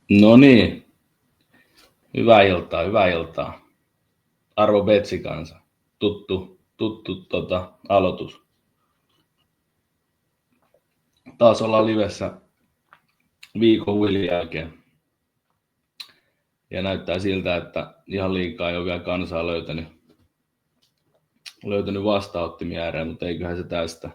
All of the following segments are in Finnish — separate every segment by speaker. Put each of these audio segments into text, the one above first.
Speaker 1: No niin, hyvää iltaa, hyvää iltaa. Arvo Betsikansa, tuttu aloitus. Taas ollaan livessä viikon huilin jälkeen. Ja näyttää siltä, että ihan liikaa ei ole vielä kansaa löytänyt vastaanottimia ääreen, mutta eiköhän se tästä.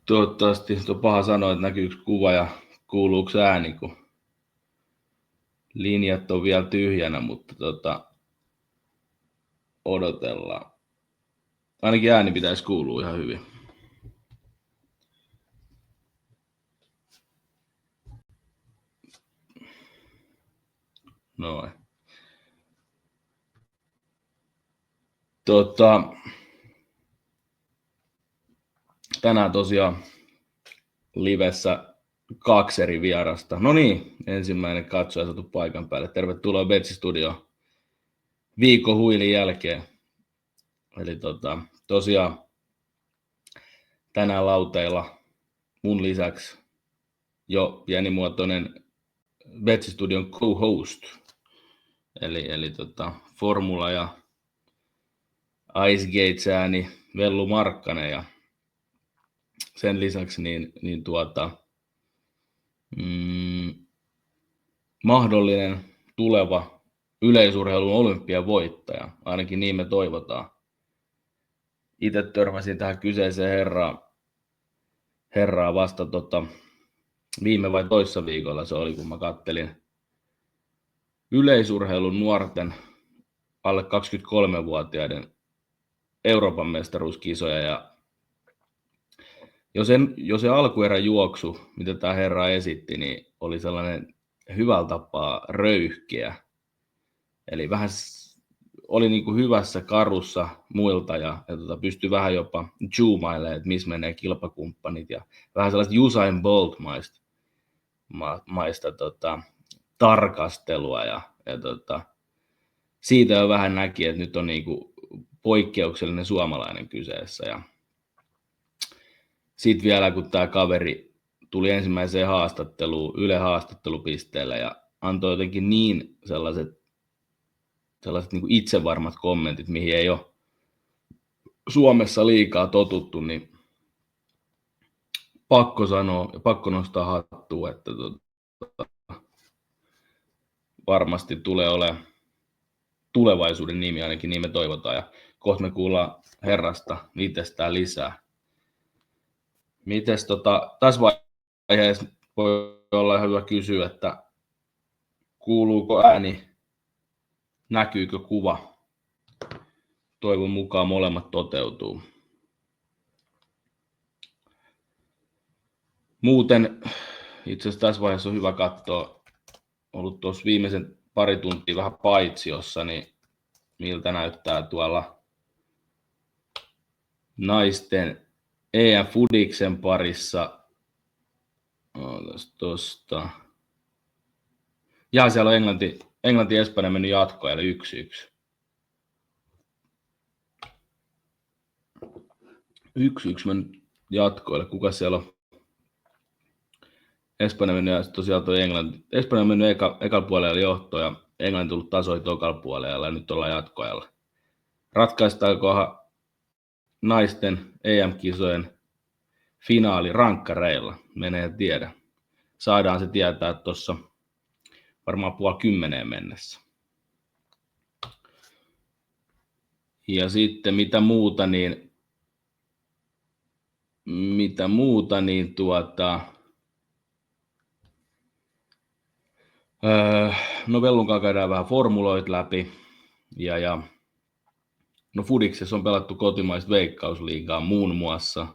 Speaker 1: Toivottavasti, on paha sanoa, että näkyykö kuva ja kuuluuko ääni, kun linjat on vielä tyhjänä, mutta odotellaan. Ainakin ääni pitäisi kuulua ihan hyvin. Noin. Tänään tosiaan livessä 2 eri vierasta. No niin, ensimmäinen katsoja saatu paikan päälle. Tervetuloa Betsi Studioon viikon huilin jälkeen. Eli tosiaan tänään lauteilla mun lisäksi jo pienimuotoinen Betsi Studion co-host. Eli Formula ja Ice Gate-sääni Vellu Markkanen ja sen lisäksi mahdollinen tuleva yleisurheilun olympiavoittaja, ainakin niin me toivotaan. Itse törmäsin tähän kyseiseen herraa vasta viime vai toissa viikolla se oli, kun mä kattelin yleisurheilun nuorten alle 23-vuotiaiden Euroopan mestaruuskisoja ja jo se alkuerän juoksu, mitä tämä herra esitti, niin oli sellainen hyvällä tapaa röyhkeä. Eli vähän oli niin kuin hyvässä karussa muilta ja pystyi vähän jopa zoomailemaan, että missä menee kilpakumppanit ja vähän sellaista Usain Bolt-maista tarkastelua ja siitä jo vähän näki, että nyt on niin kuin poikkeuksellinen suomalainen kyseessä ja sitten vielä kun tämä kaveri tuli ensimmäiseen haastatteluun Yle haastattelupisteelle ja antoi jotenkin niin sellaiset niin kuin itsevarmat kommentit, mihin ei ole Suomessa liikaa totuttu, niin pakko nostaa hattua, että varmasti tulee olemaan tulevaisuuden nimi, ainakin niin me toivotaan. Ja kohta me kuullaan herrasta itsestään lisää. Mites tässä vaiheessa voi olla hyvä kysyä, että kuuluuko ääni, näkyykö kuva? Toivon mukaan molemmat toteutuu. Muuten itse asiassa tässä vaiheessa on hyvä katsoa, ollut tuossa viimeisen pari tuntia vähän paitsiossa, niin miltä näyttää tuolla naisten EM-fudiksen parissa. Tosta. Ja siellä on Englanti-Espanja mennyt jatkoon, eli 1-1. 1-1 mennyt jatkoille. Kuka siellä on? Espanja mennyt ja tosiaan toi Englanti. Espanja on mennyt ekalla puolella johtoon ja Englanti tullut tasoihin tokalla puolella ja nyt ollaan jatkoajalla. Ratkaistaankohan naisten EM-kisojen finaali rankkareilla? Menee tiedä. Saadaan se tietää tuossa varmaan 9:30 mennessä. Ja sitten mitä muuta no Vellunkaan käydään vähän formuloit läpi ja no Fudiksessa on pelattu kotimaista veikkausliigaa muun muassa.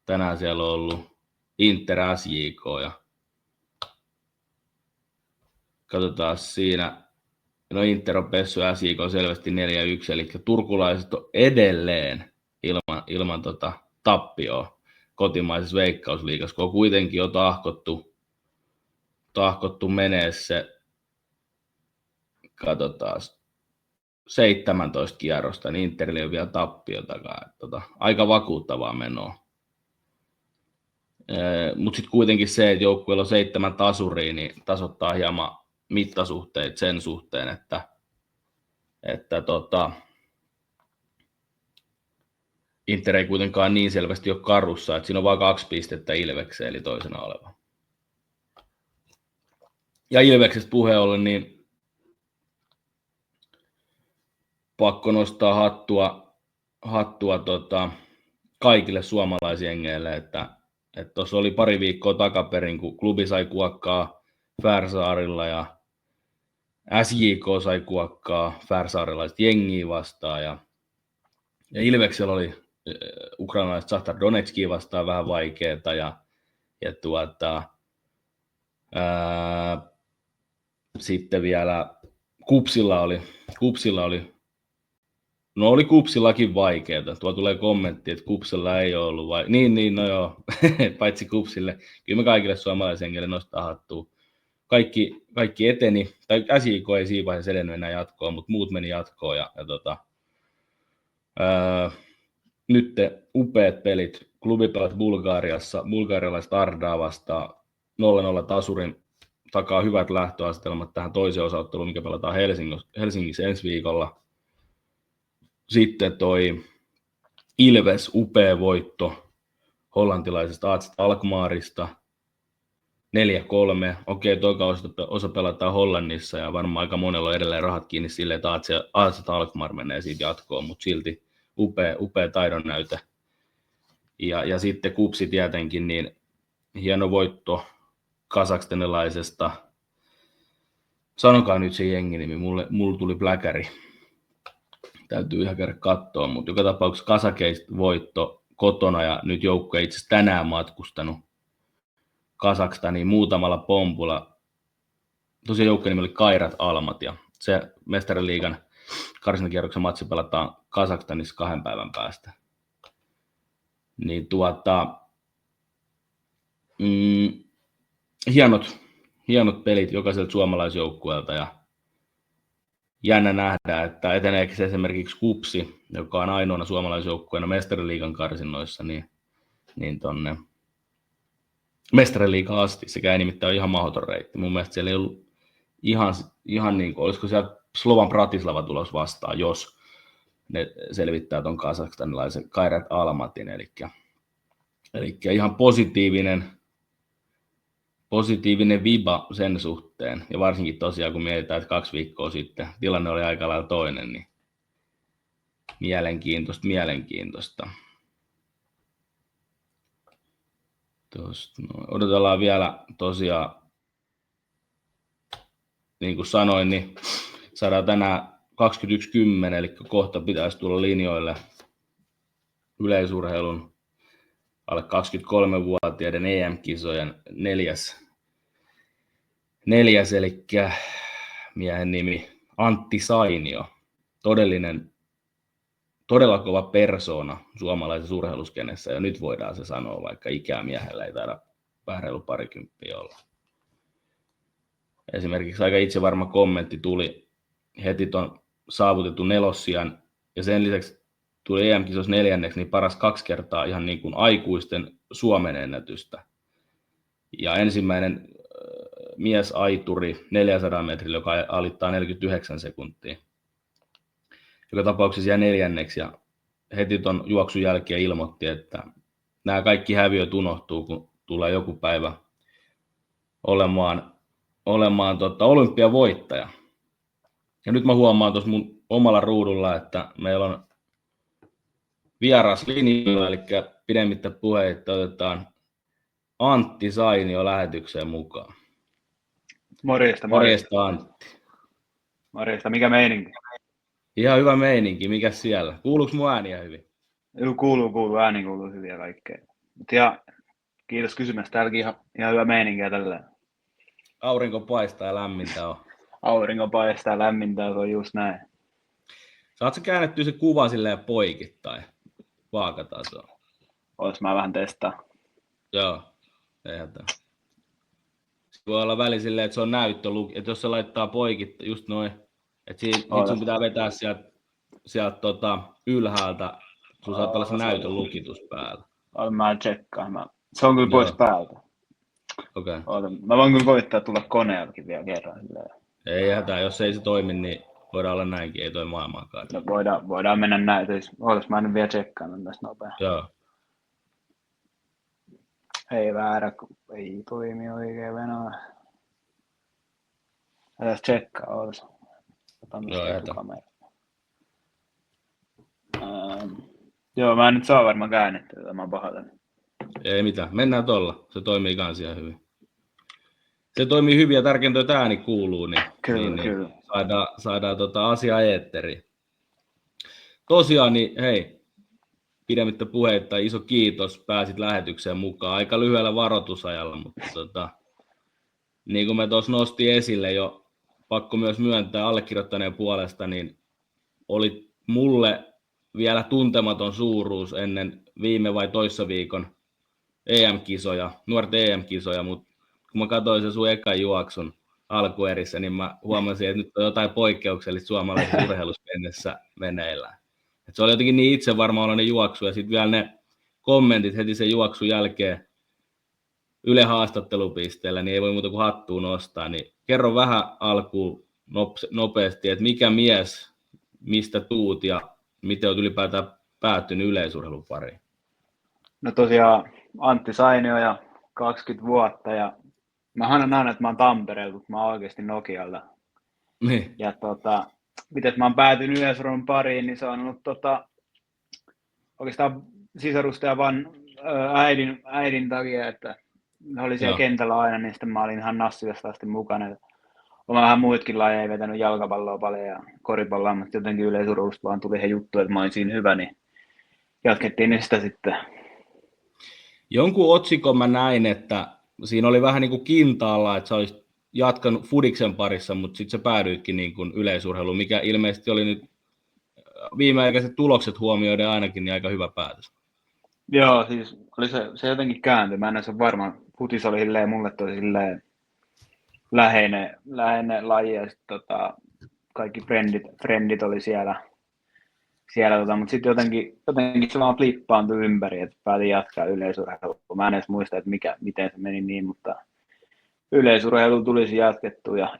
Speaker 1: Tänään siellä on ollut Inter SJK ja katsotaan siinä. No Inter on pessy SJK selvästi 4-1, eli turkulaiset on edelleen ilman tappioa kotimaisessa veikkausliigassa, kun on kuitenkin jo tahkottu menee se, katsotaan, 17 kierrosta, niin Interille on vielä tappiotakaan. Aika vakuuttavaa menoa. Mutta sitten kuitenkin se, että joukkueella on 7 tasuria, niin tasoittaa hieman mittasuhteet sen suhteen, että Inter ei kuitenkaan niin selvästi ole karussa, että siinä on vain 2 pistettä Ilvekseen, eli toisena oleva. Ja Ilveksestä puheen ollen, niin pakko nostaa hattua kaikille suomalaisjengeille, että tuossa oli pari viikkoa takaperin, kun klubi sai kuokkaa Färsaarilla ja SJK sai kuokkaa färsaarilaiset jengiä vastaan ja Ilveksellä oli ukrainalaiset Šachtar Donetskia vastaan vähän vaikeeta ja sitten vielä Kupsilla oli no oli Kupsillakin vaikeeta. Tuo tulee kommentti, että Kupsilla ei ole ollut vaikeeta. Niin, no joo, paitsi Kupsille. Kyllä me kaikille suomalaisengelle nostaa hattua. Kaikki eteni, tai SJK ei siinä vaiheessa edennyt enää jatkoon, mutta muut meni jatkoon. Nyt upeat pelit. Klubi pelasi Bulgariassa, bulgarialaiset Ardaa vastaan 0-0 tasurin, takaa hyvät lähtöasetelmat tähän toiseen osaotteluun, mikä pelataan Helsingissä ensi viikolla. Sitten toi Ilves, upea voitto hollantilaisesta AZ Alkmaarista 4-3. Okei, toika osa pelataan Hollannissa ja varmaan aika monella on edelleen rahat kiinni silleen, että AZ Alkmaar menee siitä jatkoon, mutta silti upea taidon näyte. Ja sitten Kupsi tietenkin, niin hieno voitto kazakstanilaisesta. Sanokaa nyt se jenginimi, mulla tuli pläkäri. Täytyy ihan käydä katsoa, mutta joka tapauksessa Kazakeista voitto kotona ja nyt joukkue itse asiassa tänään matkustanut Kazakstaniin muutamalla pompulla. Tosiaan joukkueen nimi oli Kairat Almat ja se Mestariliigan karsintakierroksen matsi pelataan Kazakstanissa 2 päivän päästä. Niin hienot pelit jokaiselta suomalaisjoukkueelta ja jännä nähdä, että eteneekö se esimerkiksi Kupsi, joka on ainoana suomalaisjoukkueena Mestariliigan karsinnoissa, niin tonne Mestariliigaan asti. Sekään nimittäin on ihan mahdoton reitti. Mun mielestä siellä ei ollut ihan niin kuin, olisiko siellä Slovan Bratislava tulos vastaan, jos ne selvittää ton kazakstanilaisen Kairat Almatin, eli ihan positiivinen viba sen suhteen, ja varsinkin tosiaan kun mietitään, että 2 viikkoa sitten tilanne oli aika lailla toinen, niin mielenkiintoista. Odotellaan vielä tosiaan, niin kuin sanoin, niin saadaan tänään 21.10, eli kohta pitäisi tulla linjoille yleisurheilun alle 23-vuotiaiden EM-kisojen neljäs, eli miehen nimi Antti Sainio, todella kova persoona suomalaisessa urheiluskenessä, ja nyt voidaan se sanoa, vaikka ikää miehellä ei taida vähän reilu 20 olla. Esimerkiksi aika itsevarma kommentti tuli heti ton saavutetun 4. ja sen lisäksi tuli EM-kisossa 4, niin paras 2 kertaa ihan niin kuin aikuisten Suomen ennätystä. Ja ensimmäinen miesaituri 400 metrillä, joka alittaa 49 sekuntia. Joka tapauksessa jäi 4. ja heti ton juoksun jälkeen ilmoitti, että nämä kaikki häviöt unohtuu, kun tulee joku päivä olemaan olympiavoittaja. Ja nyt mä huomaan tuossa mun omalla ruudulla, että meillä on vieras linjoilla, eli pidemmittä puheita otetaan Antti Sainio lähetykseen mukaan.
Speaker 2: Morjesta.
Speaker 1: Morjesta Antti.
Speaker 2: Morjesta, mikä meininki?
Speaker 1: Ihan hyvä meininki, mikä siellä? Kuuluuko mun ääniä hyvin?
Speaker 2: Joo, kuuluu, ääni kuuluu hyvin ja kaikkea. Ja kiitos kysymästä, täälläkin ihan hyvä meininkiä tällä.
Speaker 1: Aurinko paistaa ja lämmintä on.
Speaker 2: Aurinko paistaa ja lämmintä on just näin.
Speaker 1: Saatko käännettyä se kuva silleen poikittain? Vaakatasoon.
Speaker 2: Ois mä vähän testaa.
Speaker 1: Joo, eihän tämä. Voi olla väli silleen, että se on näyttö, että jos se laittaa poikittain, just noin, että sun pitää vetää sieltä ylhäältä, sun saattaa olla se näytön lukitus päällä.
Speaker 2: Mä tsekkaan, mä Se on kyllä pois
Speaker 1: Joo.
Speaker 2: päältä.
Speaker 1: Okei.
Speaker 2: Oota, mä voin kyllä koittaa tulla koneellakin vielä kerran.
Speaker 1: Ei hätää, jos ei se toimi, niin voidaan olla näinkin, ei toi maailmankaan.
Speaker 2: No voidaan mennä näin. Ootas, mä nyt vielä tsekkaan tästä nopea.
Speaker 1: Joo.
Speaker 2: Ei väärä, ei toimi oikein venäjä. Tässä tsekkaa, ootas. Otan
Speaker 1: Joo,
Speaker 2: tuosta
Speaker 1: jätä.
Speaker 2: etukamera. Joo, mä en nyt saa varmaan käännettyä tätä, mä oon pahoillani.
Speaker 1: Ei mitään, mennään tuolla. Se toimii kans ihan hyvin. Se toimii hyvin ja tärkeintä, että ääni kuuluu, niin,
Speaker 2: Kyllä.
Speaker 1: saadaan asiaa eetteriin. Tosiaan, niin hei, pidemmittä puheitta, iso kiitos, pääsit lähetykseen mukaan. Aika lyhyellä varoitusajalla, mutta niin kuin me tuossa nosti esille jo, pakko myös myöntää allekirjoittaneen puolesta, niin oli mulle vielä tuntematon suuruus ennen viime vai toissa viikon EM-kisoja, nuorten EM-kisoja, mutta kun mä katsoin sen sun ekan juoksun alkuerissä, niin mä huomasin, että nyt on jotain poikkeuksellista suomalaisessa urheilussa mennessä meneillään. Et se oli jotenkin niin itsevarma-oloinen juoksu, ja sitten vielä ne kommentit heti sen juoksun jälkeen Yle haastattelupisteellä, niin ei voi muuta kuin hattuun nostaa. Niin kerro vähän alkuun nopeasti, että mikä mies, mistä tuut ja miten olet ylipäätään päättynyt yleisurheilun pariin?
Speaker 2: No tosiaan Antti Sainio ja 20 vuotta ja mä aina että mä oon Tampereelta, mutta mä oon oikeasti Nokialta.
Speaker 1: Niin.
Speaker 2: Ja miten mä oon päätynyt yleisurheilun pariin, niin se on ollut oikeastaan sisarusta ja vaan äidin takia, että oli siellä kentällä aina, niin sitten mä olin ihan Nassilasta asti mukana. Olen vähän muitkin lajeja vetänyt, jalkapalloa paljon ja koripalloa, mutta jotenkin yleisurheilusta vaan tuli he juttu, että mä olin siinä hyvä, niin jatkettiin sitä sitten.
Speaker 1: Jonkun otsikon mä näin, että siinä oli vähän niin kuin kintaalla, että sä olisit jatkanut Fudiksen parissa, mutta sitten sä päädyitkin niin kuin yleisurheiluun, mikä ilmeisesti oli nyt viimeaikaiset tulokset huomioiden ainakin niin aika hyvä päätös.
Speaker 2: Joo, siis oli se jotenkin kääntyi. Mä en ole varma. Futis oli mulle tosi läheinen laji ja sitten kaikki frendit oli siellä mutta sitten jotenkin se vaan flippaantui ympäri, että päätin jatkaa yleisurheilua. Mä en edes muista, että miten se meni niin, mutta yleisurheilu tulisi jatkettua ja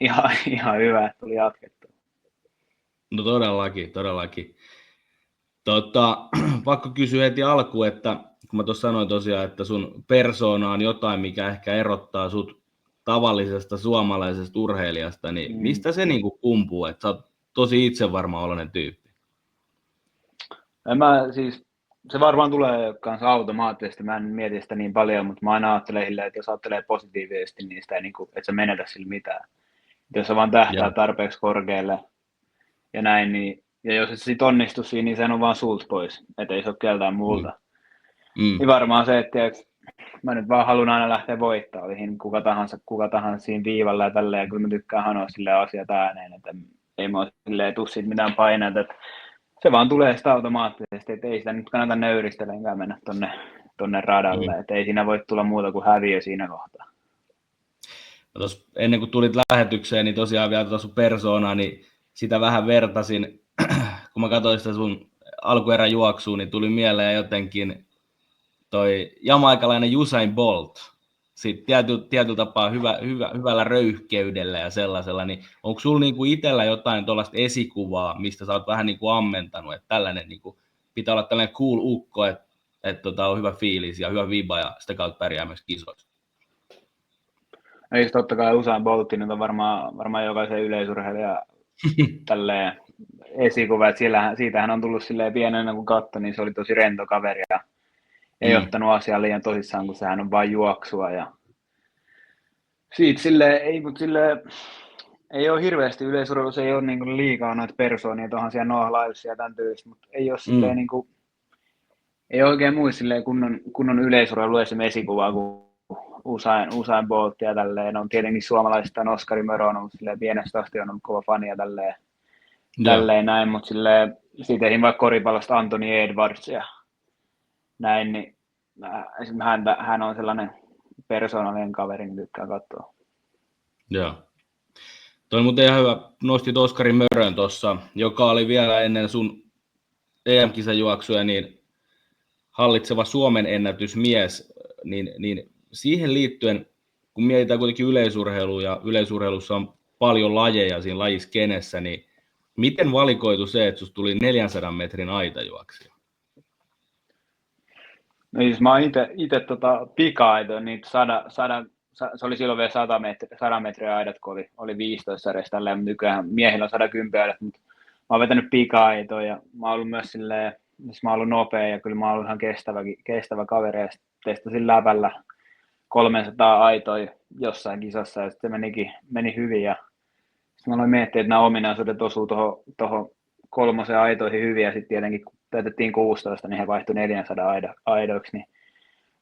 Speaker 2: ihan hyvä, että tuli jatkettua.
Speaker 1: No todellakin. Pakko kysyä heti alkuun, että kun mä tuossa sanoin tosiaan, että sun persoona on jotain, mikä ehkä erottaa sut tavallisesta suomalaisesta urheilijasta, niin mistä se niinku kumpuu, että sä oot tosi itsevarma-oloinen tyyppi?
Speaker 2: Se varmaan tulee kanssa automaattisesti, mä en mieti sitä niin paljon, mutta mä aina ajattelen, että jos ajattelee positiivisesti, niin sitä ei että sä menetä sillä mitään. Jos sä vaan tähtää tarpeeksi korkealle ja näin, niin ja jos et sit onnistu siinä, niin sehän on vaan sulta pois, ettei se ole keltään muulta. Niin varmaan se, että mä nyt vaan haluan aina lähteä voittaa, olihin kuka tahansa siinä viivalla ja tälleen, ja kyllä mä tykkään hanoa silleen asiat ääneen, että ei mä ole tuu siitä mitään paineita, että se vaan tulee sitä automaattisesti, että ei sitä nyt kannata nöyristelenkään mennä tonne radalle, että ei siinä voi tulla muuta kuin häviö siinä kohtaa.
Speaker 1: Ennen kuin tulit lähetykseen, niin tosiaan vielä tuossa persoonaa, niin sitä vähän vertasin, kun mä katsoin sitä sun alkuerän juoksua, niin tuli mieleen jotenkin toi jamaikalainen Usain Bolt. Sitten tietyllä tapaa hyvällä röyhkeydellä ja sellaisella, niin onko sulla niinku itsellä jotain tuollaista esikuvaa, mistä sä oot vähän niinku ammentanut, että tällainen niinku, pitää olla tällainen cool ukko, että on hyvä fiilis ja hyvä viba ja sitä kautta pärjää myös kisoissa?
Speaker 2: Ei totta kai Usain Boltin on varmaan jokaisen yleisurheilija tälleen esikuva, että siitähän on tullut silleen pienenä kun katsoi, niin se oli tosi rento kaveri ja ei ottanut asiaa liian tosissaan, kun sehän on vain juoksua ja siitä ei ole hirveästi yleisurheilussa, ei ole niin liikaa noita persoonia, että onhan siellä Noah Lyles ja tämän tyylistä, mutta ei ole silleen ei oikein muista silleen kunnon yleisurheilu esimerkiksi esikuvaa kuin Usain Bolt ja tälleen. On tietenkin suomalaisista Oskari Mörö on ollut silleen pienestä asti on ollut kova fani ja tälleen näin, mutta silleen siitä ei vaikka koripallosta Anthony Edwards ja näin, niin hän on sellainen persoonallinen kaveri, niin tykkää katsoa.
Speaker 1: Joo. Toi on muuten ihan hyvä. Nostit Oskari Mörön tuossa, joka oli vielä ennen sun EM-kisajuoksuja niin hallitseva Suomen ennätysmies niin siihen liittyen, kun mietitään kuitenkin yleisurheilua ja yleisurheilussa on paljon lajeja siinä lajiskenessä, niin miten valikoitu se, että susta tuli 400 metrin aitajuoksija?
Speaker 2: No siis mä oon itse pika-aitoin, niin se oli silloin vielä 100 metriä aidat, kun oli 15 sarjassa tälleen, mutta nykyään miehillä on 110 aidat, mutta mä oon vetänyt pika-aitoin ja mä oon ollut myös silleen, siis mä oon ollut nopea ja kyllä mä oon ollut ihan kestävä kaveri ja testasin läpällä 300 aitoja jossain kisassa ja sitten se meni hyvin ja sitten mä aloin miettiä, että nämä ominaisuudet osuu tuohon 3 aitoihin hyvin ja sitten tietenkin kun täytettiin 16, niin he vaihtui 400 aidoiksi, niin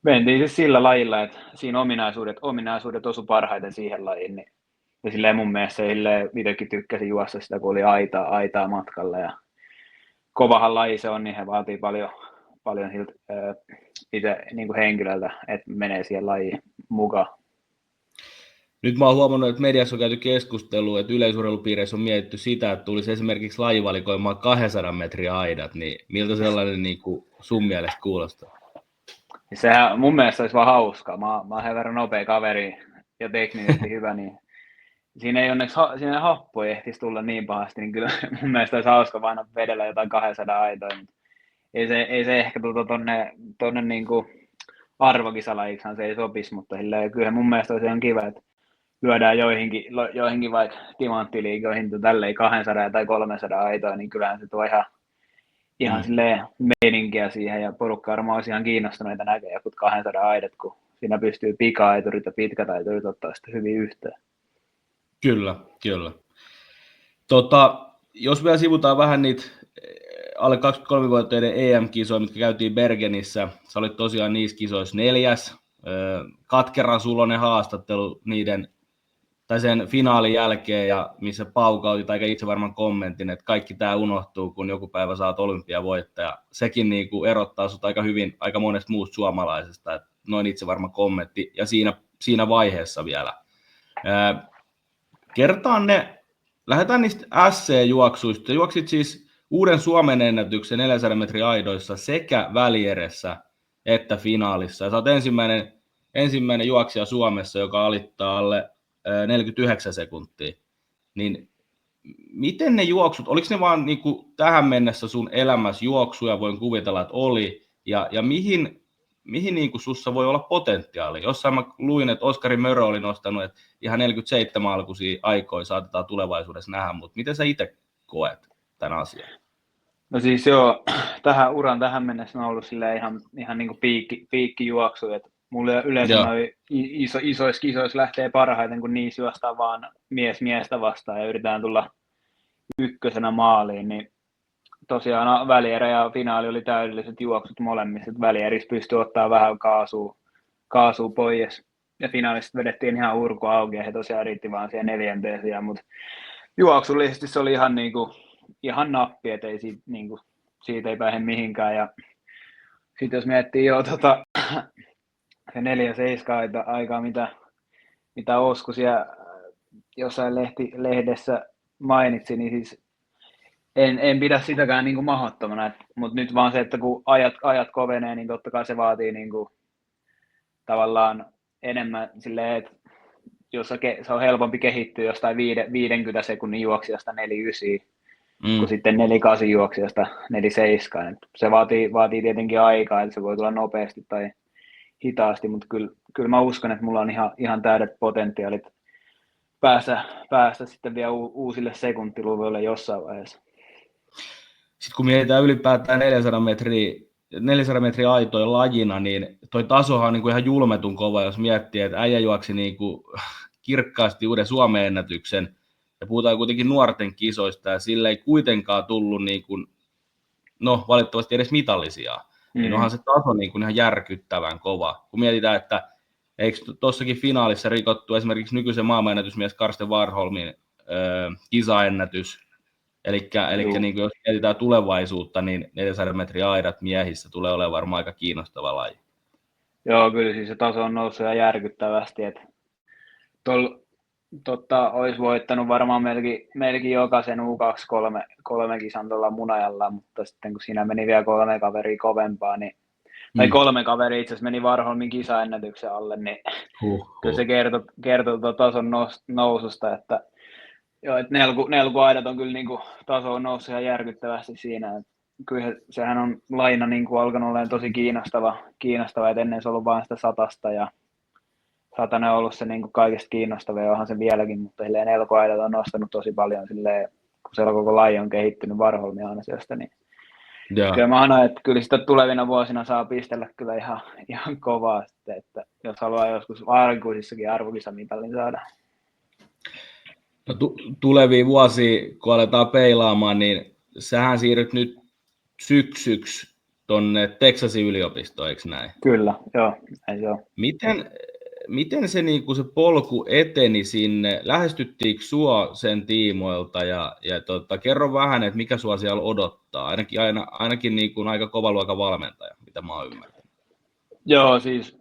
Speaker 2: mentiin siis sillä lajilla, että siinä ominaisuudet osu parhaiten siihen lajiin, niin ja silleen mun mielestä itsekin tykkäsin juosta sitä, kun oli aitaa matkalla ja kovahan laji se on, niin he vaatii paljon siltä itse niin kuin henkilöltä, että menee siihen lajiin mukaan.
Speaker 1: Nyt mä oon huomannut, että mediassa on käyty keskustelua, että yleisurheilupiireissä on mietitty sitä, että tulisi esimerkiksi lajivalikoimaan 200 metriä aidat, niin miltä sellainen niin kuin sun mielestä kuulostaa?
Speaker 2: Sehän mun mielestä olisi vaan hauskaa. Mä oon sen verran nopea kaveri ja teknisesti hyvä, niin siinä ei onneksi siinä happo ei ehtisi tulla niin pahasti, niin kyllä mun mielestä olisi hauska vain vedellä jotain 200 aitoja, mutta ei se ehkä tuonne niin kuin arvokisalajiksi se ei sopisi, mutta kyllä mun mielestä olisi ihan kiva, että lyödään joihinkin vaikka timanttiliigoihin tälleen 200 tai 300 aitoja, niin kyllähän se tuo ihan silleen meininkiä siihen ja porukka varmaan olisi ihan kiinnostuneita näkee jotkut 200 aidat, kun siinä pystyy pika-aiturit ja pitkät aiturit ottaa sitten hyvin yhteen.
Speaker 1: Kyllä. Jos vielä sivutaan vähän niitä alle 23-vuotiaiden EM-kisoja, mitkä käytiin Bergenissä, sä olit tosiaan niissä kisoissa 4. Katkeran suloinen haastattelu sen finaalin jälkeen, ja missä paukautit aika itse varmaan kommentin, että kaikki tämä unohtuu, kun joku päivä saat olympiavoittaja. Sekin niin kuin erottaa sut aika hyvin aika monesta muusta suomalaisesta, että noin itse varmaan kommentti, ja siinä vaiheessa vielä. Lähdetään niistä SC-juoksuista. Juoksit siis uuden Suomen ennätyksen 400 metrin aidoissa sekä välieressä että finaalissa. Ja sä oot ensimmäinen juoksija Suomessa, joka alittaa alle 49 sekuntia. Niin miten ne juoksut, oliko ne vaan niin kuin tähän mennessä sun elämässä juoksuja, voin kuvitella, että oli, ja mihin niin kuin sussa voi olla potentiaali? Jossain mä luin, että Oskari Mörö oli nostanut, että ihan 47 alkuisia aikoja saatetaan tulevaisuudessa nähdä, mutta miten sä itse koet tämän asian?
Speaker 2: No siis joo, tähän mennessä on ollut ihan niin kuin piikkijuoksu, että mulle yleensä noi isoissa kisoissa lähtee parhaiten, kun niissä juostaan vaan miestä vastaan ja yritetään tulla ykkösenä maaliin, niin tosiaan välierä ja finaali oli täydelliset juoksut molemmissa, että välierissä pystyi ottaa vähän kaasua pois ja finaalissa vedettiin ihan urku auki ja he tosiaan riitti vaan siihen 4. sijaan, mutta juoksullisesti se oli ihan nappi, että ei siitä ei pääse mihinkään ja sitten jos miettii jo se 4-7 aikaa, mitä Osku siellä jossain lehdessä mainitsi, niin siis en pidä sitäkään niin kuin mahdottomana, mutta nyt vaan se, että kun ajat kovenee, niin totta kai se vaatii niin kuin tavallaan enemmän silleen, että jos se on helpompi kehittyä jostain 50 sekunnin juoksijasta 4-9, kuin sitten 4-8 juoksijasta 4-7. Se vaatii tietenkin aikaa, että se voi tulla nopeasti tai hitaasti, mutta kyllä mä uskon, että mulla on ihan täydet potentiaalit päästä sitten vielä uusille sekuntiluvuille jossain vaiheessa.
Speaker 1: Sitten kun mietitään ylipäätään 400 metriä aitoja lajina, niin toi tasohan on niin kuin ihan julmetun kova, jos miettii, että äijä juoksi niin kuin kirkkaasti uuden Suomen ennätyksen, ja puhutaan kuitenkin nuorten kisoista, ja sille ei kuitenkaan tullut niin kuin, valitettavasti edes mitallisia. Niin onhan se taso niin kuin ihan järkyttävän kova. Kun mietitään, että eikö tuossakin finaalissa rikottu esimerkiksi nykyisen maailmanennätysmies Karsten Warholmin kisaennätys, eli niin kuin jos mietitään tulevaisuutta, niin 400 metriä aidat miehissä tulee olemaan varmaan aika kiinnostava laji.
Speaker 2: Joo, kyllä siis se taso on noussut ihan järkyttävästi, että olisi voittanut varmaan melkein jokaisen U23 kisan tuolla Munajalla, mutta sitten kun siinä meni vielä 3 kaveria kovempaa, niin tai 3 kaveria itse asiassa meni Warholmin kisaennätyksen alle, niin kyllä se kertoo tason noususta, että joo, että nelkuaidat on kyllä niin kuin, taso on noussut ihan järkyttävästi siinä. Että kyllä sehän on laina niin kuin, alkanut olemaan tosi kiinnostava, että ennen se on ollut vain sitä satasta ja satanen on ollut se niin kuin, kaikista kiinnostava ja onhan se vieläkin, mutta nelkuaidat on nostanut tosi paljon silleen, kun siellä koko laji on kehittynyt Warholmin ansiosta, niin kyllä mä annan, että kyllä sitä tulevina vuosina saa pistellä kyllä ihan kovaa sitten, että jos haluaa joskus aikuisissakin arvokisamitallin saada.
Speaker 1: No, tulevia vuosia, kun aletaan peilaamaan, niin sähän siirryt nyt syksyksi tuonne Texasin yliopistoon, eikö näin?
Speaker 2: Kyllä, joo. Joo.
Speaker 1: Miten se, niin kuin se polku eteni sinne? Lähestyttiinkö sua sen tiimoilta ja kerro vähän, että mikä sua siellä odottaa? Ainakin niin kuin aika kovaluokan valmentaja, mitä mä oon ymmärtänyt.
Speaker 2: Joo, siis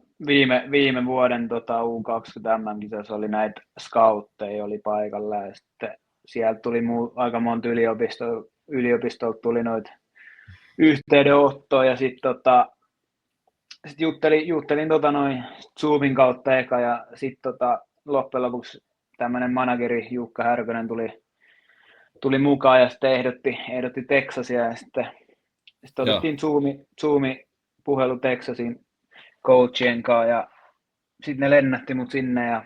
Speaker 2: viime vuoden U20 MM-kisoissa oli näitä scoutteja oli paikalla ja sitten sieltä tuli aika monta yliopistolta tuli noita yhteydenottoja ja sitten juttelin Zoomin kautta eka ja sitten loppujen lopuksi tämmöinen manageri Jukka Härkönen tuli mukaan ja sitten ehdotti Texasia ja sitten otettiin Zoomi puhelu Texasin coachien kanssa ja sitten ne lennätti mut sinne ja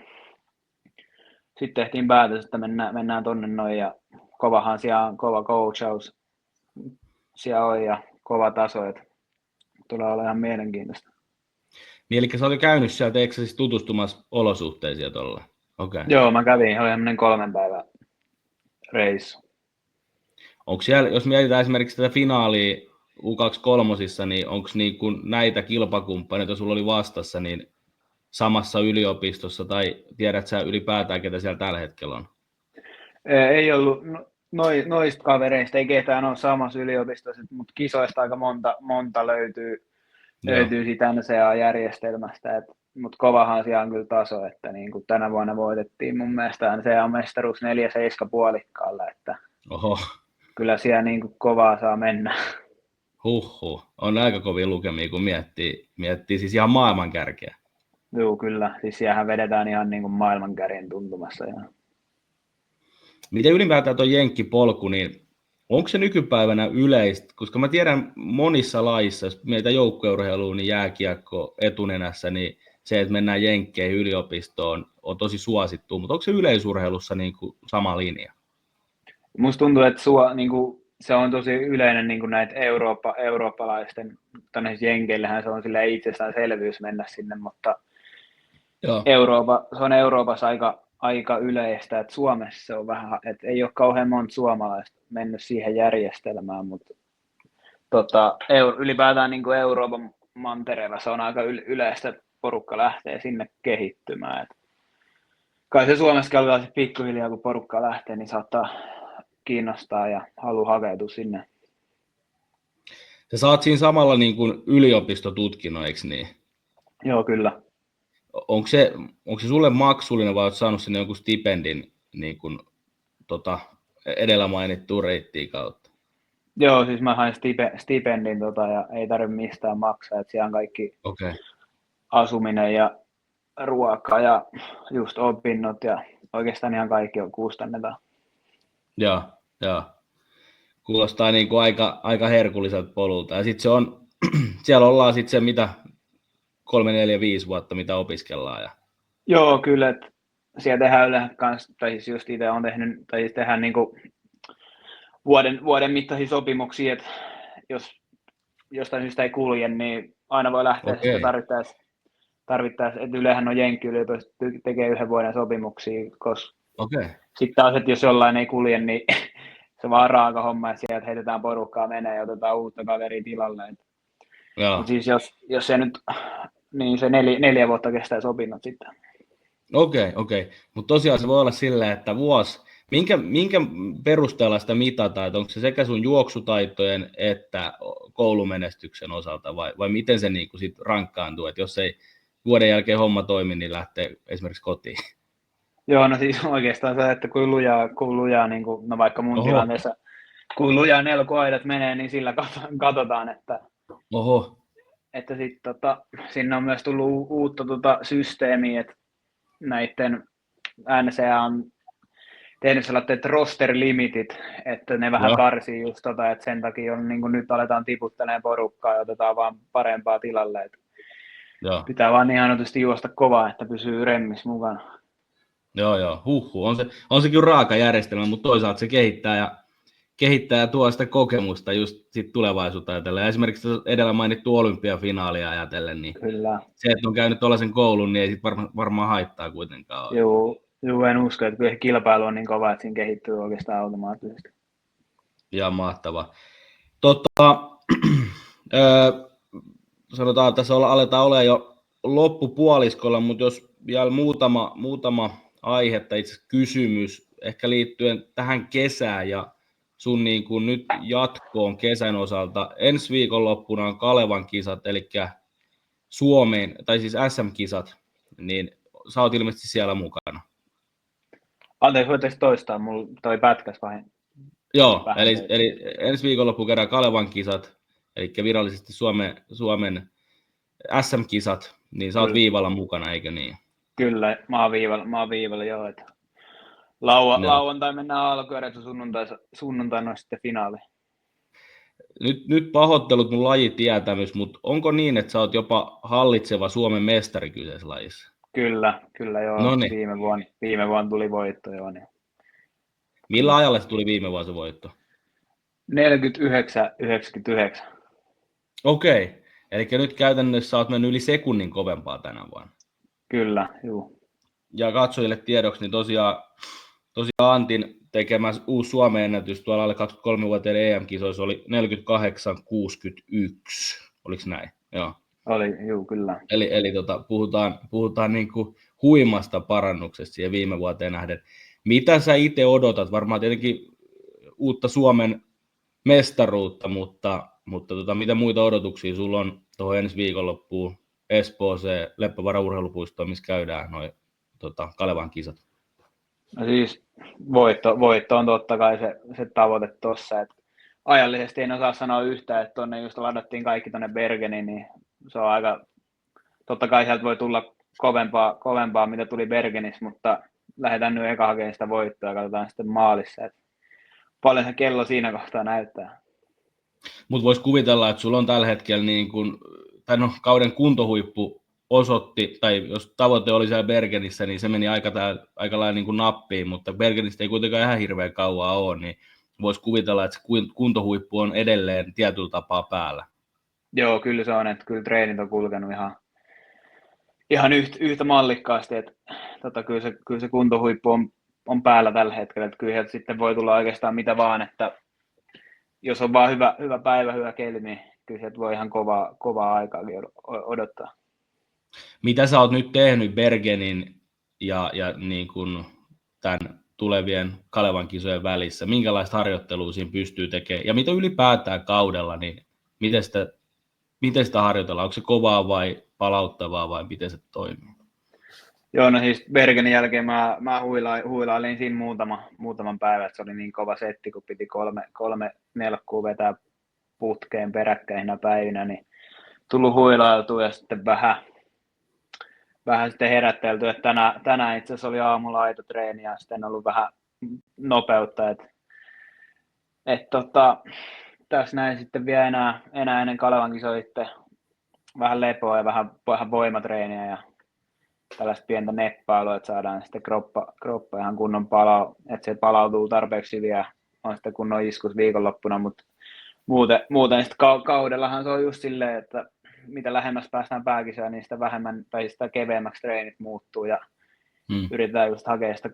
Speaker 2: sitten tehtiin päätös, että mennään tonne noin ja kovahan siellä on, kova coachaus siellä on ja kova taso, että tulee olemaan ihan mielenkiintoista.
Speaker 1: Eli sä olet käynyt siellä Texasissa tutustumassa olosuhteisiin tuolla? Okay.
Speaker 2: Joo, mä kävin, oli semmoinen 3 päivän reissu.
Speaker 1: Onko siellä, jos mietitään esimerkiksi tätä finaalia U23, niin onko niin kuin näitä kilpakumppaneita, joita sulla oli vastassa, niin samassa yliopistossa, tai tiedät sä ylipäätään, ketä siellä tällä hetkellä on?
Speaker 2: Ei ollut, noista kavereista ei ketään ole samassa yliopistossa, mutta kisoista aika monta löytyy siitä NCAA-järjestelmästä, mutta kovahan siellä on kyllä taso, että niin kuin tänä vuonna voitettiin mun mielestä NCAA-mestaruus 4-7 puolikkaalla, että
Speaker 1: Oho.
Speaker 2: Kyllä siellä niin kuin kovaa saa mennä.
Speaker 1: On aika kovia lukemia, kun miettii siis ihan maailmankärkeä.
Speaker 2: Joo, kyllä. Siis siellähän vedetään ihan niin kuin maailmankärjen tuntumassa.
Speaker 1: Miten ylipäätään tuo jenkkipolku, niin onko se nykypäivänä yleistä? Koska mä tiedän monissa laissa, jos meitä joukkueurheiluun, niin jääkiekko etunenässä, niin se, että mennään jenkkeihin yliopistoon, on tosi suosittu. Mutta onko se yleisurheilussa niin kuin sama linja?
Speaker 2: Musta tuntuu, että niin kuin, se on tosi yleinen niin kuin näitä eurooppalaisten, jenkeillähän se on silleen itsestäänselvyys mennä sinne, mutta se on Euroopassa aika yleistä, että Suomessa se on vähän, että ei ole kauhean monta suomalaista mennyt siihen järjestelmään, mutta ylipäätään niin kuin Euroopan mantereella se on aika yleistä, että porukka lähtee sinne kehittymään. Et kai se Suomessa alkaa pikkuhiljaa, kun porukka lähtee, niin saattaa kiinnostaa ja haluaa hakeutua sinne.
Speaker 1: Sä saat siinä samalla niin kuin yliopistotutkinnon, eikö niin?
Speaker 2: Joo, kyllä.
Speaker 1: Onko se sulle maksullinen vai olet saanut sinne jonkun stipendin niin kuin, edellä mainittuun reittiin kautta?
Speaker 2: Joo, siis mä hain stipendin ja ei tarvitse mistään maksaa, että siellä on kaikki asuminen ja ruoka ja just opinnot ja oikeastaan ihan kaikki on kustannetaan.
Speaker 1: Joo. Kuulostaa niin kuin aika herkulliselta polulta. Ja sitten siellä ollaan sitten se mitä 3, 4, 5 vuotta, mitä opiskellaan. Ja...
Speaker 2: Joo, kyllä, että siellä tehdään yleensä kanssa, tai siis just itse on tehnyt, tai siis tehdään niin kuin vuoden mittaisia sopimuksia, että jos jostain syystä ei kulje, niin aina voi lähteä sitten tarvittaessa, että yleensähän on jenkkiyliopisto tekee 1 vuoden sopimuksia, koska sitten taas, että jos jollain ei kulje, niin se vaan raaka homma, että sieltä heitetään porukkaa menee ja otetaan uutta kaveria tilalle. Mutta siis jos se nyt, niin se 4 vuotta kestää sopinnot sitten.
Speaker 1: Okei. Mutta tosiaan se voi olla silleen, että vuosi, minkä perusteella sitä mitataan, että onko se sekä sun juoksutaitojen että koulumenestyksen osalta vai miten se niinku sit rankkaantuu, että jos ei vuoden jälkeen homma toimi, niin lähtee esimerkiksi kotiin?
Speaker 2: Joo, no siis oikeastaan se, että kun lujaa niin kuin, no vaikka mun tilanteessa, kun lujaa nelkuaidat menee, niin sillä katsotaan, että että sinne on myös tullut uutta systeemiä, että näiden NCA on tehnyt sellaiset roster limitit, että ne vähän karsii just että sen takia on, niin nyt aletaan tiputtelemaan porukkaa ja otetaan vaan parempaa tilalle. Että pitää vaan niin sanotusti juosta kovaa, että pysyy remmissä mukana.
Speaker 1: Joo, on se kyllä raaka järjestelmä, mutta toisaalta se kehittää ja tuo sitä kokemusta just sit tulevaisuutta ajatellen. Ja esimerkiksi edellä mainittu olympiafinaalia ajatellen, niin
Speaker 2: kyllä.
Speaker 1: Se, että on käynyt tuollaisen koulun, niin ei sit varmaan haittaa kuitenkaan ole.
Speaker 2: Joo, en usko, että kyllä kilpailu on niin kova, että siinä kehittyy oikeastaan automaattisesti.
Speaker 1: Ja mahtava. Sanotaan, että tässä aletaan olla jo loppupuoliskolla, mutta jos vielä muutama aihe tai itse kysymys ehkä liittyen tähän kesään ja sun niin kuin nyt jatkoon kesän osalta. Ensi viikonloppuna on Kalevan kisat, eli Suomeen, tai siis SM-kisat, niin sä oot ilmeisesti siellä mukana.
Speaker 2: Anteeksi, voitaisiin toistaa, mulla toi pätkäs vai?
Speaker 1: Joo, eli ensi viikonloppu kerran Kalevan kisat, eli virallisesti Suomen SM-kisat, niin sä oot viivalla mukana, eikö niin?
Speaker 2: Kyllä, mä oon viivalla joo. Että lauantai mennään alkuerät ja sunnuntaina on sitten finaali.
Speaker 1: Nyt pahoittelut mun lajitietämys, mutta onko niin, että sä oot jopa hallitseva Suomen mestari kyseessä lajissa?
Speaker 2: Kyllä joo.
Speaker 1: Noniin.
Speaker 2: Viime vuonna tuli voitto joo. Niin.
Speaker 1: Millä ajalla se tuli viime vuonna se voitto?
Speaker 2: 49,99.
Speaker 1: Okei, eli nyt käytännössä olet mennyt yli sekunnin kovempaa tänä vuonna.
Speaker 2: Kyllä, juu.
Speaker 1: Ja katsojille tiedoksi, niin tosiaan Antin tekemä uusi Suomen ennätys tuolla alle 23-vuotiaiden EM-kisoissa oli 48,61. Oliko näin? Joo.
Speaker 2: Oli, juu, kyllä.
Speaker 1: Eli puhutaan niin kuin huimasta parannuksesta siihen viime vuoteen nähden. Mitä sä itse odotat? Varmaan tietenkin uutta Suomen mestaruutta, mutta mitä muita odotuksia sulla on tuohon ensi viikonloppuun Espooseen Leppävaaran urheilupuistoon, missä käydään noi Kalevan kisat?
Speaker 2: No siis voitto on totta kai se tavoite tuossa. Ajallisesti en osaa sanoa yhtään, että tuonne just ladattiin kaikki tuonne Bergeniin, niin se on aika, totta kai sieltä voi tulla kovempaa mitä tuli Bergenissä, mutta lähdetään nyt eka hakemaan sitä voittoa ja katsotaan sitten maalissa, että paljon se kello siinä kohtaa näyttää.
Speaker 1: Mutta voisi kuvitella, että sulla on tällä hetkellä kauden kuntohuippu osoitti, tai jos tavoite oli siellä Bergenissä, niin se meni aika lailla niin kuin nappiin, mutta Bergenistä ei kuitenkaan ihan hirveän kauan ole, niin voisi kuvitella, että se kuntohuippu on edelleen tietyllä tapaa päällä.
Speaker 2: Joo, kyllä se on, että kyllä treenit on kulkenut ihan yhtä mallikkaasti, että kyllä se kuntohuippu on päällä tällä hetkellä, että kyllä sitten voi tulla oikeastaan mitä vaan, että jos on vaan hyvä päivä, hyvä keli, niin kyllä sieltä voi ihan kovaa aikaakin odottaa.
Speaker 1: Mitä sä oot nyt tehnyt Bergenin ja niin kuin tämän tulevien Kalevan kisojen välissä? Minkälaista harjoittelua siinä pystyy tekemään? Ja mitä ylipäätään kaudella, niin miten sitä harjoitellaan? Onko se kovaa vai palauttavaa vai miten se toimii?
Speaker 2: Joo, no siis Bergenin jälkeen mä huilailin siinä muutaman päivän, että se oli niin kova setti, kun piti kolme nelkkuu vetää putkeen peräkkäisinä päivinä, niin tullut huilailtua ja sitten vähän sitten herättelty, että tänään itse asiassa oli aamulla aitotreeni ja sitten ollut vähän nopeutta, että tässä näin sitten vielä enää ennen Kalevan kisoja sitten vähän lepoa ja vähän voimatreeniä ja tällaista pientä neppailua, että saadaan sitten kroppa ihan kunnon että se palautuu tarpeeksi vielä, on sitten kunnon iskus viikonloppuna, mutta muuten sitten kaudellahan se on just silleen, että mitä lähemmäs päästään pääkisään, niin sitä vähemmän tai sitä keveämmäksi treenit muuttuu ja yritetään just hakea sitä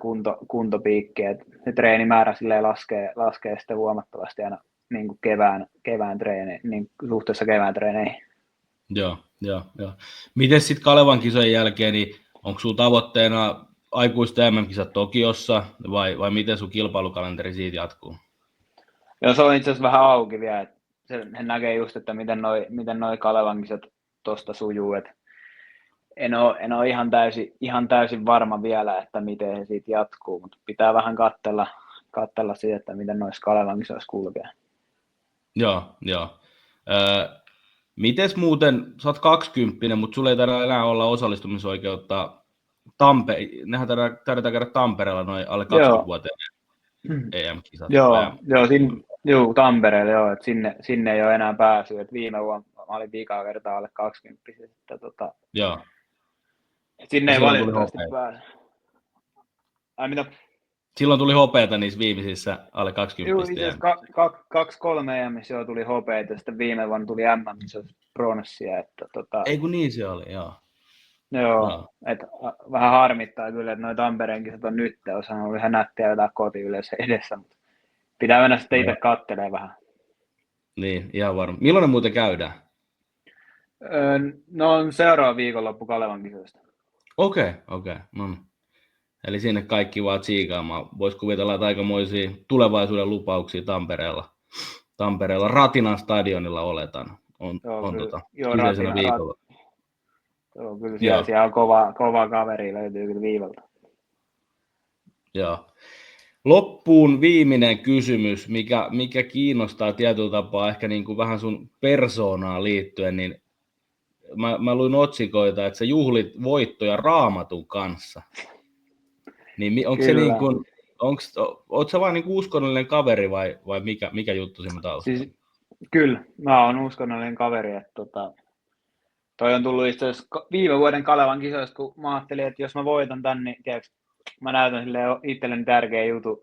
Speaker 2: kuntopiikkiä, että se treenimäärä silleen laskee sitten huomattavasti aina niin kuin kevään treeni, niin suhteessa kevään treeneihin.
Speaker 1: Joo. Miten sitten Kalevan kisojen jälkeen, niin onko sinulla tavoitteena aikuisten MM-kisat Tokiossa vai miten sun kilpailukalenteri siitä jatkuu?
Speaker 2: Joo, se on itse asiassa vähän auki vielä. Että se näkee just, että miten noi Kalevan kisat tuosta sujuu. Et en ole ihan täysin varma vielä, että miten se siitä jatkuu, mutta pitää vähän katsella siitä, että miten noissa Kalevan kisoissa kulkee.
Speaker 1: Joo. Mites muuten, sä oot 20, mutta sulla ei taida enää olla osallistumisoikeutta nehän taidetaan käydä Tampereella noin alle 20-vuotiaiden EM-kisat.
Speaker 2: Joo, Tampereelle joo, että sinne ei ole enää päässyt, että viime vuonna mä olin viikaa kertaa alle 20, että
Speaker 1: Joo.
Speaker 2: sinne ei valitettavasti pääse. Ai mitä?
Speaker 1: Silloin tuli hopeeta niissä viimeisissä alle 20.
Speaker 2: Joo, itse asiassa 2-3 EM:ssä jo tuli hopeita, ja sitten viime vuonna tuli pronssia, että
Speaker 1: Ei kun niin se oli, joo.
Speaker 2: Joo. Että vähän harmittaa kyllä, että noi Tampereen kisat on nyt, osaan ollut ihan nättiä jotain kotiyleisö edessä, mutta pitää mennä sitten itse kattelemaan vähän.
Speaker 1: Niin, ihan varma. Milloin ne muuten käydään?
Speaker 2: No on seuraava viikonloppu Kalevan kisoista.
Speaker 1: Okei. No niin. Eli sinne kaikki vaan tsiikaamaan. Voisi kuvitella, että aikamoisia tulevaisuuden lupauksia Tampereella Ratinan stadionilla oletan. On kyseisenä viikolla.
Speaker 2: Joo, kyllä siellä on kova kaveri, löytyy kyllä viivalta.
Speaker 1: Joo. Loppuun viimeinen kysymys, mikä kiinnostaa tietyllä tapaa ehkä niin kuin vähän sun persoonaan liittyen, niin mä luin otsikoita, että sä juhlit voittoja Raamatun kanssa. Niin onko se niin kuin, oot sä vaan niin kuin uskonnollinen kaveri vai mikä juttu siinä taustalla?
Speaker 2: Siis, kyllä, mä oon uskonnollinen kaveri, että toi on tullut itse asiassa viime vuoden Kalevan kisoista, kun mä ajattelin, että jos mä voitan tän, niin tiedätkö, mä näytän silleen itselleni tärkeä jutu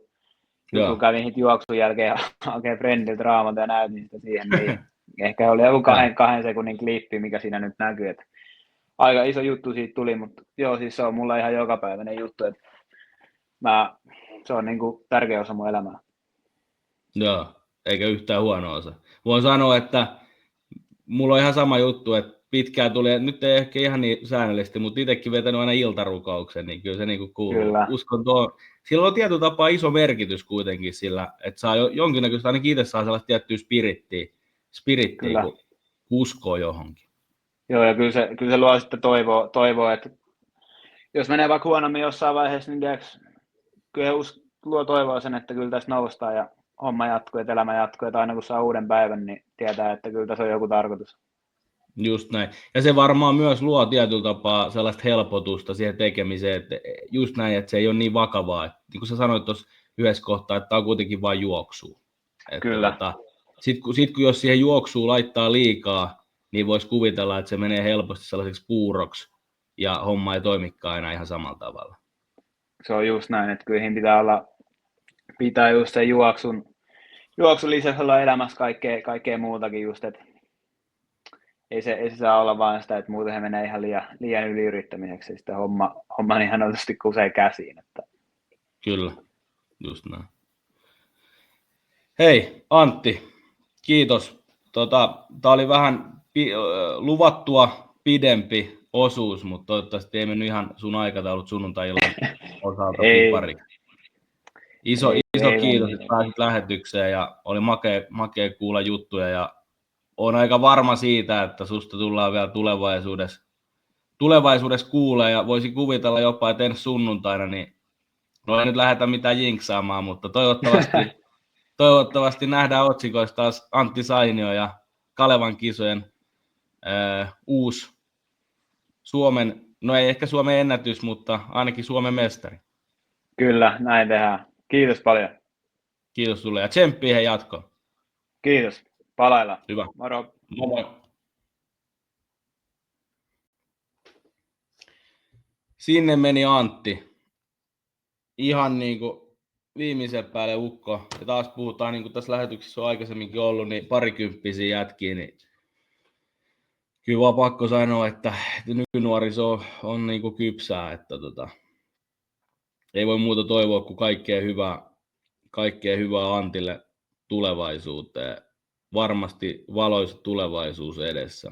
Speaker 2: kävin heti juoksun jälkeen ja hakee friendiltä Raamatun ja näytin sitä siihen, niin ehkä oli joku 2 sekunnin klippi, mikä siinä nyt näkyy, että aika iso juttu siitä tuli, mutta joo, siis se on mulla ihan jokapäiväinen juttu, että se on niin kuin tärkeä osa mun elämää.
Speaker 1: Joo, eikä yhtään huono osa. Voin sanoa, että mulla on ihan sama juttu, että pitkään tuli, nyt ei ehkä ihan niin säännöllisesti, mutta itsekin vetänyt aina iltarukouksen, niin kyllä se niin kuin kuuluu.
Speaker 2: Kyllä.
Speaker 1: Uskon sillä on tietyllä tapaa iso merkitys kuitenkin sillä, että saa jonkinnäköistä, ainakin itse saa sellaista tiettyä spirittiä kun uskoo johonkin. Joo,
Speaker 2: ja kyllä se luo sitten toivoa, että jos menee vaikka huonommin jossain vaiheessa, niin kyllä luo toivoa sen, että kyllä tässä noustaan ja homma jatkuu, että elämä jatkuu, että aina kun saa uuden päivän, niin tietää, että kyllä tässä on joku tarkoitus.
Speaker 1: Just näin. Ja se varmaan myös luo tietyllä tapaa sellaista helpotusta siihen tekemiseen, että just näin, että se ei ole niin vakavaa. Että, niin kuin sä sanoit tuossa yhdessä kohtaa, että tämä on kuitenkin vain juoksua.
Speaker 2: Kyllä.
Speaker 1: Sitten kun jos siihen juoksuun laittaa liikaa, niin voisi kuvitella, että se menee helposti sellaiseksi puuroksi ja homma ei toimikaan enää ihan samalla tavalla.
Speaker 2: Se on just näin, että kyllä pitää just sen juoksun lisäksi olla elämässä kaikkea muutakin just, että ei se saa olla vaan sitä, että muuten he menee ihan liian yliyrittämiseksi, ja sitten homma niin ihan oikeasti kusee käsiin. Että.
Speaker 1: Kyllä, just näin. Hei Antti, kiitos. Tämä oli vähän luvattua pidempi osuus, mutta toivottavasti ei mennyt ihan sun aikataulut sunnuntai-illan osalta pariksi. Iso kiitos, että pääsit lähetykseen ja oli makea kuulla juttuja ja olen aika varma siitä, että susta tullaan vielä tulevaisuudessa kuulee ja voisin kuvitella jopa, että ensi sunnuntaina, niin no ei nyt lähdetä mitään jinksaamaan, mutta toivottavasti nähdään otsikoista taas Antti Sainio ja Kalevan kisojen uusi Suomen, no ei ehkä Suomen ennätys, mutta ainakin Suomen mestari.
Speaker 2: Kyllä, näin tehdään. Kiitos paljon.
Speaker 1: Kiitos sulle ja tsemppiä he jatkoon.
Speaker 2: Kiitos. Palaillaan.
Speaker 1: Hyvä.
Speaker 2: Moro.
Speaker 1: Moi. Sinne meni Antti. Ihan niin kuin viimeisen päälle ukko. Ja taas puhutaan, niin kuin tässä lähetyksessä on aikaisemminkin ollut, niin parikymppisiä jätkiä, niin kyllä vaan pakko sanoa, että nykynuoriso on niin kuin kypsää, että ei voi muuta toivoa kuin kaikkea hyvää Antille tulevaisuuteen. Varmasti valoisa tulevaisuus edessä.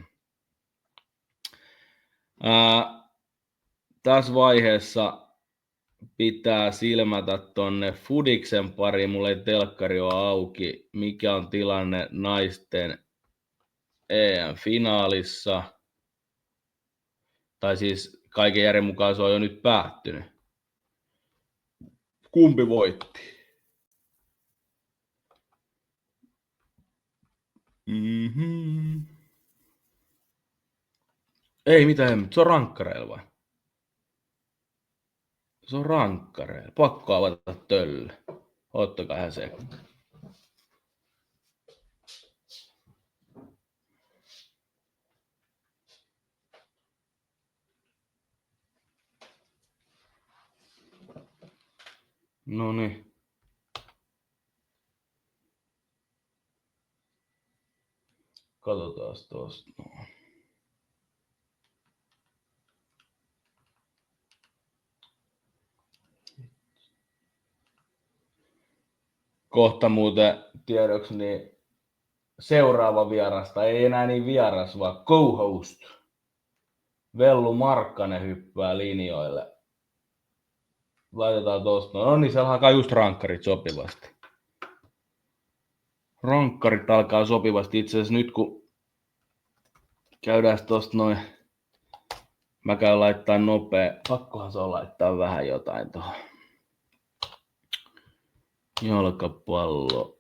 Speaker 1: Tässä vaiheessa pitää silmätä tonne Fudiksen pariin. Mulla ei telkkari ole auki. Mikä on tilanne naisten EM-finaalissa? Tai siis kaiken järjen mukaan se on jo nyt päättynyt. Kumpi voitti? Ei mitään, se on rankkareilla vai? Se on rankkareilla. Pakko avata töllö. Ottakaa ihan se. No niin. Katsotaan tuosta. Kohta muuten tiedoksi, niin seuraava vieras, tai ei enää niin vieras, vaan co-host. Vellu Markkanen hyppää linjoille. Laitetaan tosta. No niin, siellä alkaa just rankkarit sopivasti. Rankkarit alkaa sopivasti. Itse asiassa nyt kun käydään tosta noin. Mä käyn laittaa nopea. Pakkohan se on laittaa vähän jotain tuohon. Jalkapallo.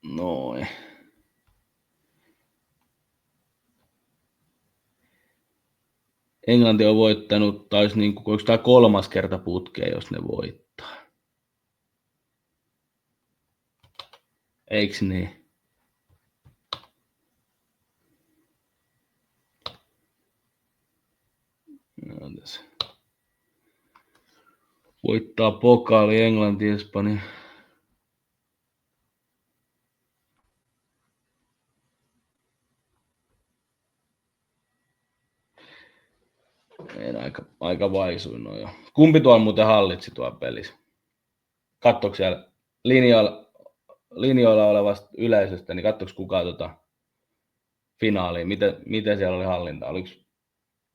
Speaker 1: Noin. Englanti on voittanut, taisi niinku, onko tämä 3. kerta putkeen, jos ne voittaa. Eiks niin? No, tässä. Voittaa pokaali Englanti, Espanja. En aika vaisuin no jo. Kumpi tuolla muuten hallitsi tuolla pelissä? Katsoiko siellä linjoilla olevasta yleisöstä, niin katsoiko kukaan finaaliin? Miten siellä oli hallinta?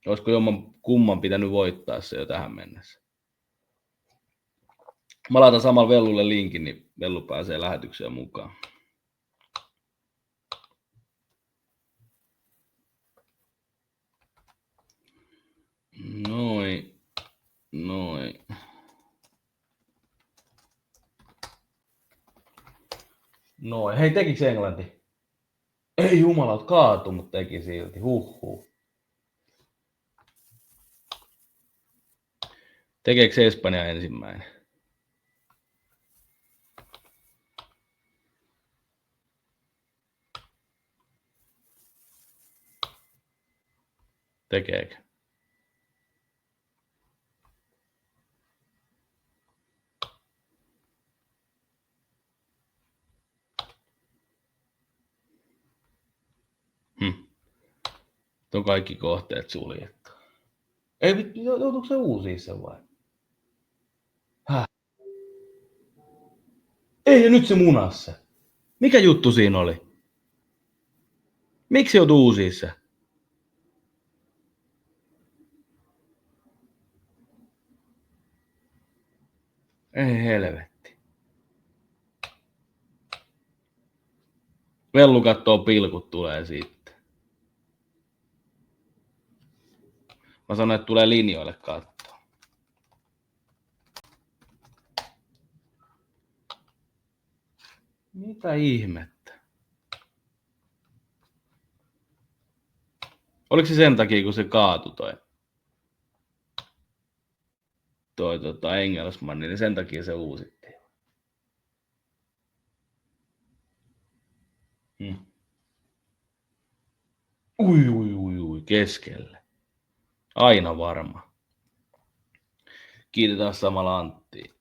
Speaker 1: Olisiko jomman kumman pitänyt voittaa se jo tähän mennessä? Mä laitan samalla Vellulle linkin, niin Vellu pääsee lähetykseen mukaan. Noin. Hei, tekikö Englanti? Ei jumalat, kaatu, mutta teki silti. Huhhuh. Tekeekö Espanja ensimmäinen? Tekeekö? On kaikki kohteet suljettu. Ei vittu, joutuuko se uusiin sen vai? Häh? Ei, ja nyt se munassa. Mikä juttu siinä oli? Miksi joutuu uusiin se? Ei helvetti. Vellu kattoo pilkut tulee siitä. Mä sanoin, että tulee linjoille katsoa. Mitä ihmettä? Oliko se sen takia, kun se kaatui toi Engelsman, niin sen takia se uusittiin. Ui, keskelle. Aina varma. Kiitetään samalla Anttia.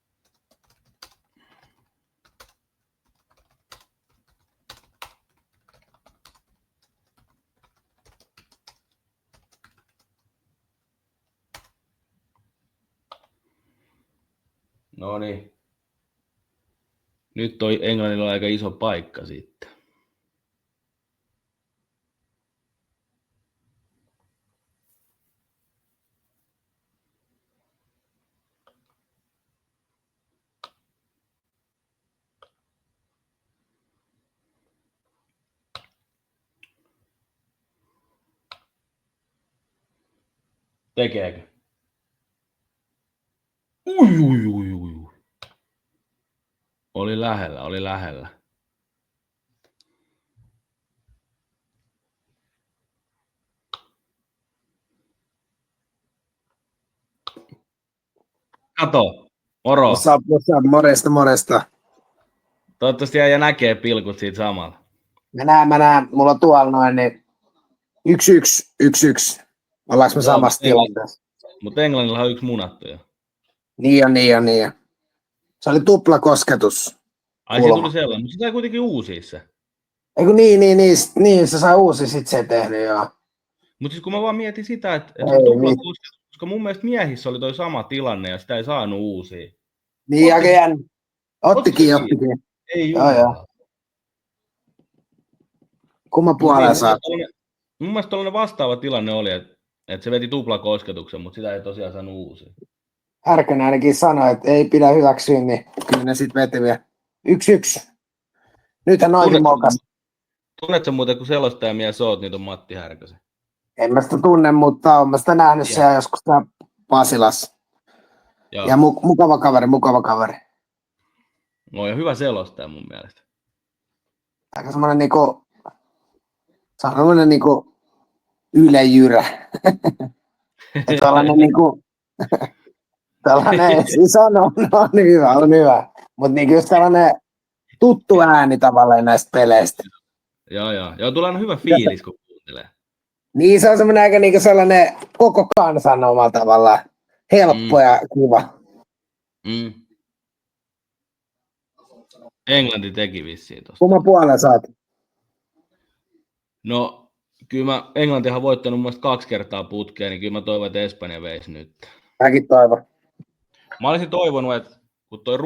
Speaker 1: No niin. Nyt toi Englannilla on aika iso paikka sitten. Tekeekö? Ui. Oli lähellä. Kato, moro.
Speaker 3: What's up, moresta.
Speaker 1: Toivottavasti äijä näkee pilkut siitä samalla.
Speaker 3: Mä näen, mulla on tuolla noin, niin 1-1. Ollaanko me samassa tilanteessa?
Speaker 1: Mutta Englannilla on yksi munattu jo.
Speaker 3: Niin on. Se oli tuplakosketus.
Speaker 1: Ai se tuli sellainen, mutta sitä ei kuitenkin uusia se.
Speaker 3: Eiku niin, se sai uusi, sit se ei tehnyt, joo.
Speaker 1: Mutta siis kun mä vaan mietin sitä, että se on tuplakosketus, koska mun mielestä miehissä oli toi sama tilanne ja sitä ei saanut uusia.
Speaker 3: Niin, aika jännä. Ottikin.
Speaker 1: Ei joo.
Speaker 3: Kumman puoleen saat?
Speaker 1: Mun mielestä tällainen vastaava tilanne oli, että se veti tuplakosketuksen, mutta sitä ei tosiaan saanut uusia.
Speaker 3: Härkönen ainakin sanoi, että ei pidä hyväksyä, niin kyllä ne sitten veti vielä. 1-1. Nythän noikin mokas.
Speaker 1: Tunnetko muuten, kun selostajamies oot, niin on Matti Härkösen?
Speaker 3: En mä sitä tunne, mutta olen mä sitä nähnyt siellä joskus täällä Pasilassa. Joo. Ja mukava kaveri.
Speaker 1: No ja hyvä selostaja mun mielestä.
Speaker 3: Aika semmoinen niinku ylejyrä. Tällainen niinku tällainen, siis on hyvä. Mutta niinku just tällainen tuttu ääni tavallaan näistä peleistä.
Speaker 1: Joo, tulee aina hyvä fiilis, kun kuuntelee.
Speaker 3: Niin, se on semmoinen aika niinku sellainen koko kansan omalla tavallaan. Helppo ja kiva.
Speaker 1: Englanti teki vissiin tuosta.
Speaker 3: Kumman puolen saat?
Speaker 1: No, kyllä Englantihan voittanut mun mielestä 2 kertaa putkeen, niin kyllä mä toivon, että Espanja veisi nyt.
Speaker 3: Mäkin toivon.
Speaker 1: Mä olisin toivonut, että kun toi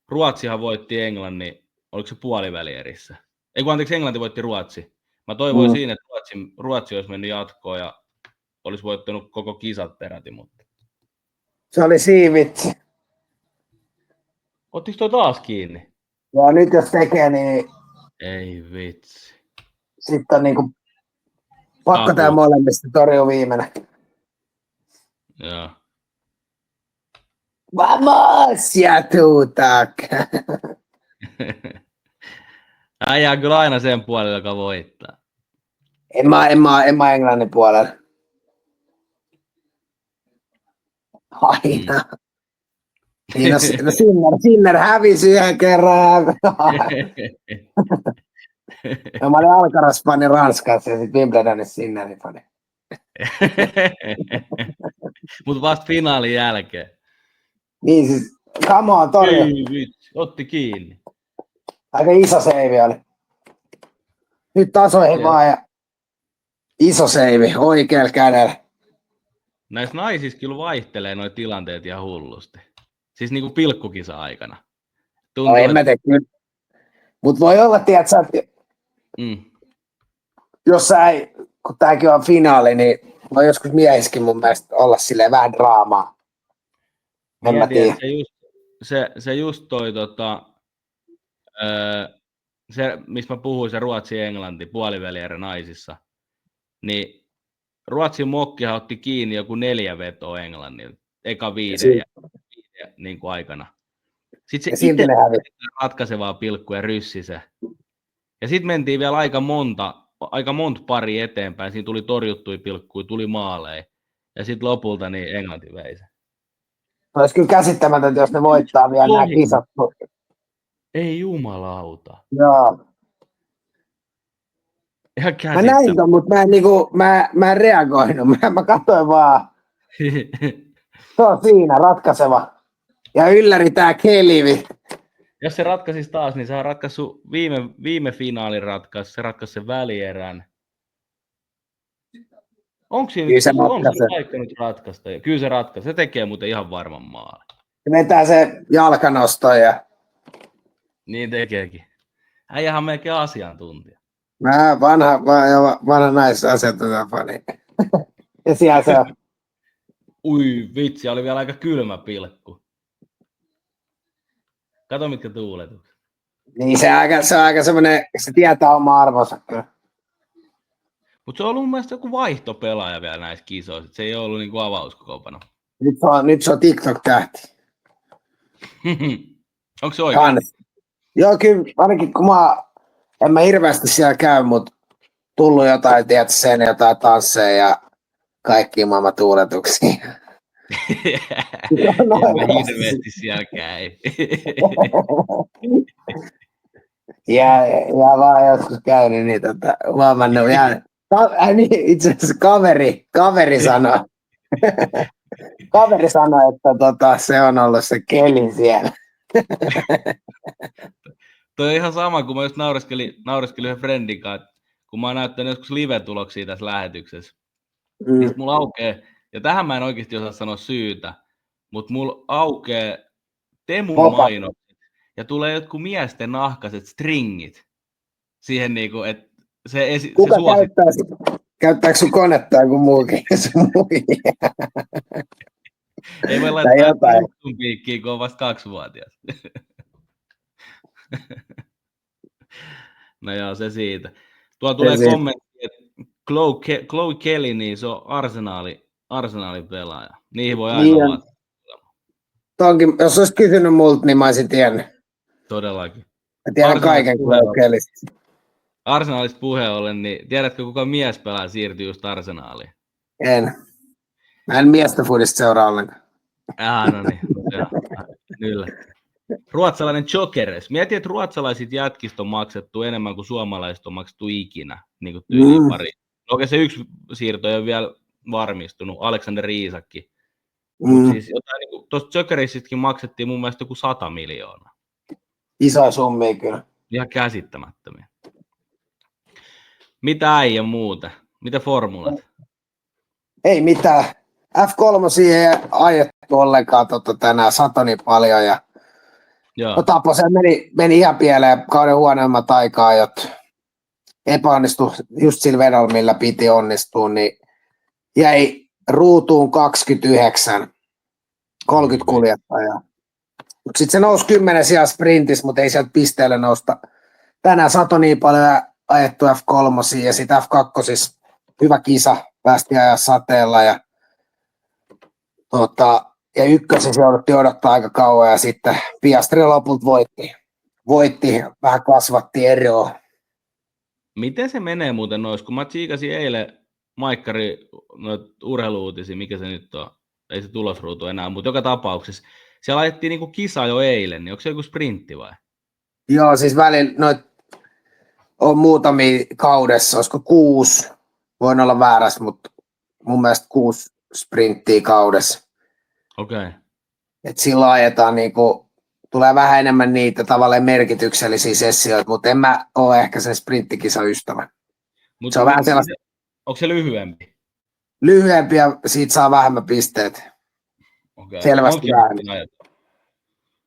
Speaker 1: Ruotsihan voitti Englannin, oliko se puolivälierissä? Englanti voitti Ruotsi. Mä toivoin siinä, että Ruotsi olisi mennyt jatkoon ja olisi voittanut koko kisat peräti, mutta...
Speaker 3: Se oli siivitsi.
Speaker 1: Ottiko toi taas kiinni?
Speaker 3: Joo, nyt jos tekee, niin...
Speaker 1: Ei vitsi.
Speaker 3: Sitten on niinku... Pakko tää molemmista torjuu viimeinen.
Speaker 1: Joo.
Speaker 3: Vamos, ja tuutak!
Speaker 1: Äijä on kyllä aina sen puolella, joka voittaa.
Speaker 3: En mä Englannin puolella. Aina. Niin, Sinner hävisi yhden kerran. Mä olin Alcaraz-fani Ranskassa ja sitten Wimbledonissa Sinnerin fani.
Speaker 1: Mutta vasta finaalin jälkeen.
Speaker 3: Niin siis, come on, torju.
Speaker 1: Ei vitsi, otti kiinni.
Speaker 3: Aika iso seivi oli. Nyt tasoihin vaan ja iso seivi oikealla kädellä.
Speaker 1: Näissä naisissa kyllä vaihtelee nuo tilanteet ihan hullusti. Siis niinku pilkkukisa aikana.
Speaker 3: Tuntuu, en mä tee kyllä. Mut voi olla, tiedätkö, jos kun tääkin on finaali, niin voi joskus miehiskin mun mielestä olla silleen vähän draamaa. En mä tiedä.
Speaker 1: Se just toi se, mistä mä puhuin, se Ruotsi-Englanti puolivälierä naisissa, niin Ruotsin mokkihan otti kiinni joku 4 vetoa Englannilla, eka 5 niin kuin aikana. Sitten se itse ratkaisevaa pilkku ja ryssi se. Ja sitten mentiin vielä aika monta pari eteenpäin, siinä tuli torjuttui pilkkuja, tuli maaleja, ja sitten lopulta niin Englanti vei se.
Speaker 3: Olisi kyllä käsittämätöntä, jos ne voittaa vielä nämä kisat.
Speaker 1: Ei jumalauta.
Speaker 3: Joo. Mä näin ton, mutta mä en reagoinut. Mä katsoin vaan. Se on siinä ratkaiseva. Ja ylläri tää Kelivi.
Speaker 1: Jos se ratkaisisi taas, niin se on ratkaissut viime finaalin ratkaisu. Se ratkaisi sen välierän. Onko siinä paikka nyt ratkaista? Kyllä se ratkaisi. Se tekee muuten ihan varman maalin.
Speaker 3: Se vetää se jalkanosto ja...
Speaker 1: Niin tekeekin. Äijähän on melkein asiantuntija.
Speaker 3: Mä vanha naisasiantuntija-fani. Ja siellä se on.
Speaker 1: Ui vitsi, oli vielä aika kylmä pilkku. Kato mitkä tuuletukset.
Speaker 3: Niin se on aika semmoinen, se tietää oma arvonsa kyllä.
Speaker 1: Mutta se on ollut mun mielestä joku vaihtopelaaja vielä näissä kisoissa. Se ei ollut niinku avauskokoopano.
Speaker 3: Nyt se on TikTok-tähti.
Speaker 1: Onko se oikein?
Speaker 3: Joo, kyllä ainakin kun en mä hirveästi siellä käy, mutta tullut jotain, tiedätkö, jotain tansseja ja kaikkia maailman tuuletuksia.
Speaker 1: En mä hirveästi siellä käy.
Speaker 3: Ja vaan joskus käynyt, niin huomannut. Niin, itse asiassa kaveri sanoi, että se on ollut se keli siellä.
Speaker 1: Toi on ihan sama, kun mä just naureskelin yhden friendin kanssa, kun mä oon näyttänyt joskus live-tuloksia tässä lähetyksessä. Niin mulla aukee, ja tähän mä en oikeasti osaa sanoa syytä, mutta mulla aukee Temun mainokset, ja tulee jotkut miesten nahkaiset stringit siihen niinku, että
Speaker 3: Kuka
Speaker 1: se suosittaa.
Speaker 3: Käyttääkö sun konetta joku muukin?
Speaker 1: Ei voi laittaa jutun piikkiin, kun on vasta 2-vuotias. No joo, se siitä. Tuolla tulee kommentti, että Chloe Kelly, niin se on Arsenalin pelaaja. Niihin voi aina luottaa.
Speaker 3: Jos olisi kysynyt multa, niin mä olisin tiennyt.
Speaker 1: Todellakin.
Speaker 3: Mä tiedän kaiken Chloe Kellystä.
Speaker 1: Arsenalista puheen ollen, niin tiedätkö kuka miespelaaja siirtyi just Arsenaaliin?
Speaker 3: En. Mä en miestä foodista seuraa ollenkaan.
Speaker 1: No niin. Kyllä. Ruotsalainen Jokeres. Mietin, että ruotsalaiset jätkistä on maksettu enemmän kuin suomalaiset on maksettu ikinä. Niin kuin tyyliin pari. Okei, se yksi siirto ei ole vielä varmistunut. Alexander Isakki. Siis jotain, niin tuosta Jokerisistakin maksettiin mun mielestä joku 100 miljoonaa.
Speaker 3: Iso summia kyllä.
Speaker 1: Ihan käsittämättömiä. Mitä ei ole muuta? Mitä formulat?
Speaker 3: Ei mitään. F3 ei ajettu ollenkaan tänään, sato niin paljon ja Tapo, se meni ihan pieleen, kauden huonoimmat aikaa-ajot epäonnistui just sillä vedolla, millä piti onnistua, niin jäi ruutuun 29, 30 kuljettajaa. Sitten se nousi 10 sijaan sprintissä, mutta ei sieltä pisteelle nousta. Tänään sato niin paljon ajettu F3 ja sitten F2 hyvä kisa, päästi ajaa sateella ja ykkösessä jouduttiin odottaa aika kauan ja sitten Piastri lopulta voitti, vähän kasvatti eroa.
Speaker 1: Miten se menee muuten noissa, kun mä tsiikasin eilen Maikkari urheiluutisia, mikä se nyt on, ei se tulosruutu enää, mutta joka tapauksessa siellä ajettiin niinku kisa jo eilen, niin onko se joku sprintti vai?
Speaker 3: Joo, siis välillä noit on muutamia kaudessa, olisiko 6, voin olla väärässä, mutta mun mielestä 6 sprinttiä kaudessa.
Speaker 1: Okei.
Speaker 3: Et silloin ajetaan tulee vähän enemmän niitä tavallaan merkityksellisiä sessioita, mutta en mä ole ehkä sen sprinttikisan ystävä. Se on vähän sellaista.
Speaker 1: Onko se lyhyempi?
Speaker 3: Lyhyempi ja siitä saa vähemmän pisteet.
Speaker 1: Okei.
Speaker 3: Selvästi vähemmän.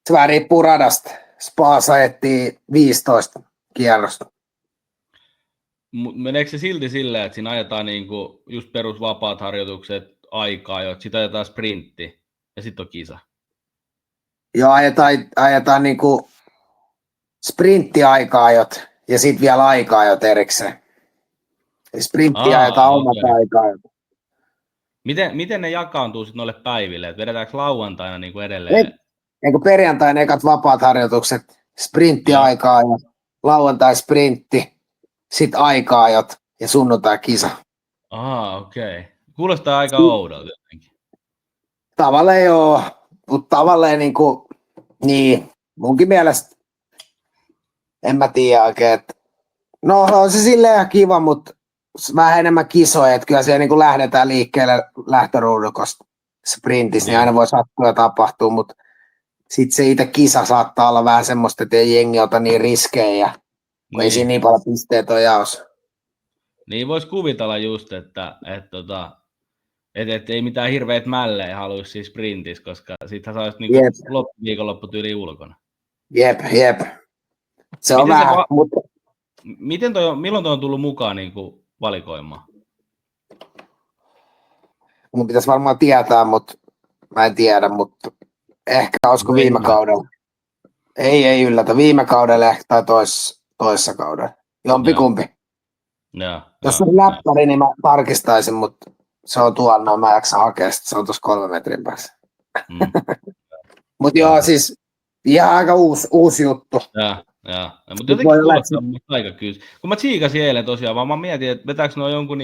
Speaker 3: Se vähän riippuu radasta. Spaas ajettiin 15 kierrosta.
Speaker 1: Meneekö se silti silleen, että siinä ajetaan niinku just perusvapaat harjoitukset aikaa, jo, sitten ajetaan sprintti ja sitten on kisa?
Speaker 3: Joo, ajetaan niinku sprinttiaika-ajot ja sitten vielä aika-ajot erikseen. Sprintti ajetaan omat aika-ajot.
Speaker 1: Miten ne jakaantuu sitten noille päiville? Et vedetäänkö lauantaina niinku edelleen?
Speaker 3: Eikö perjantaina ekat vapaat harjoitukset, sprinttiaikaa ja lauantai sprintti, sitten aika-ajot ja sunnuntai kisa.
Speaker 1: Okei. Kuulostaa aika oudolta jotenkin.
Speaker 3: Tavallaan joo, mutta tavallaan niin, munkin mielestä en mä tiedä oikein, että no on se silleen ihan kiva, mutta vähän enemmän kisoja, että kyllä siellä lähdetään liikkeelle lähtöruudukosta sprintissä, niin aina voi sattua ja tapahtua, mutta sitten se itse kisa saattaa olla vähän semmoista, että ei jengi ota niin riskejä, kun ei siinä niin paljon pisteet ole jaossa.
Speaker 1: Niin voisi kuvitella just, että ei mitään hirveät mällejä haluaisi siis sprintissä, koska sittenhän saisi viikonlopputyyliin ulkona.
Speaker 3: Jep. Se on vähän, mutta
Speaker 1: milloin toi on tullut mukaan valikoimaan?
Speaker 3: Mun pitäisi varmaan tietää, mutta mä en tiedä, mutta ehkä olisiko viime kaudella. Ei yllätä. Viime kaudella ehkä tai toissa kaudella. Jompikumpi. Jos on läppäri, niin mä tarkistaisin, mutta se on tuolla, no mä en jaksa hakea, se on tuossa 3 metrin päässä. Mutta joo, siis ihan aika uusi juttu.
Speaker 1: Mutta jotenkin kuulostaa aika kyllä. Kun mä tsiikasin eilen tosiaan, vaan mä mietin, että vetääkö ne jonkun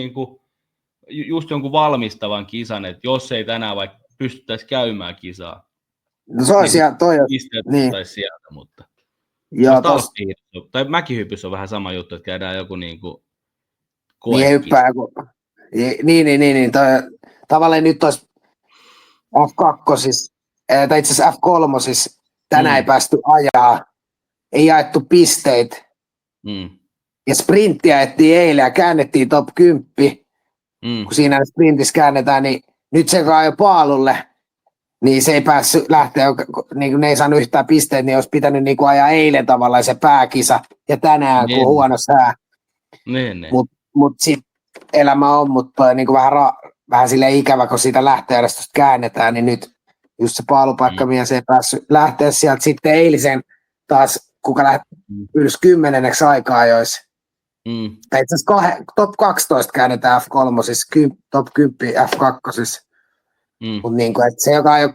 Speaker 1: just jonkun valmistavan kisan, että jos ei tänään vaikka pystyttäisiin käymään kisaa.
Speaker 3: No se olisi ihan toi.
Speaker 1: Pisteet niin. Sieltä, mutta
Speaker 3: joo,
Speaker 1: tai mäkihypyssä on vähän sama juttu, että käydään joku niinku
Speaker 3: niin. Tavallaan nyt olisi F2, tai itse asiassa F3, tänään ei päästy ajaa, ei jaettu pisteitä. Ja sprinttiä ajettiin eilen ja käännettiin top 10. Kun siinä sprintissä käännetään, niin nyt se ajoi paalulle, niin se ei päässyt lähteä, niin ne ei saanut yhtään pisteitä, niin olisi pitänyt niin ajaa eilen tavallaan se pääkisa ja tänään, kun huono sää. Mutta sitten elämä on, mutta niin vähän silleen ikävä, kun siitä lähtöjärjestöstä käännetään, niin nyt just se paalupaikkamies ei päässyt lähteä sieltä. Sitten eilisen taas, kuka lähti ylös 10. aikaa ajoisi. Tai itse asiassa top 12 käännetään F3, top 10 F2. Mutta niin se, joka jo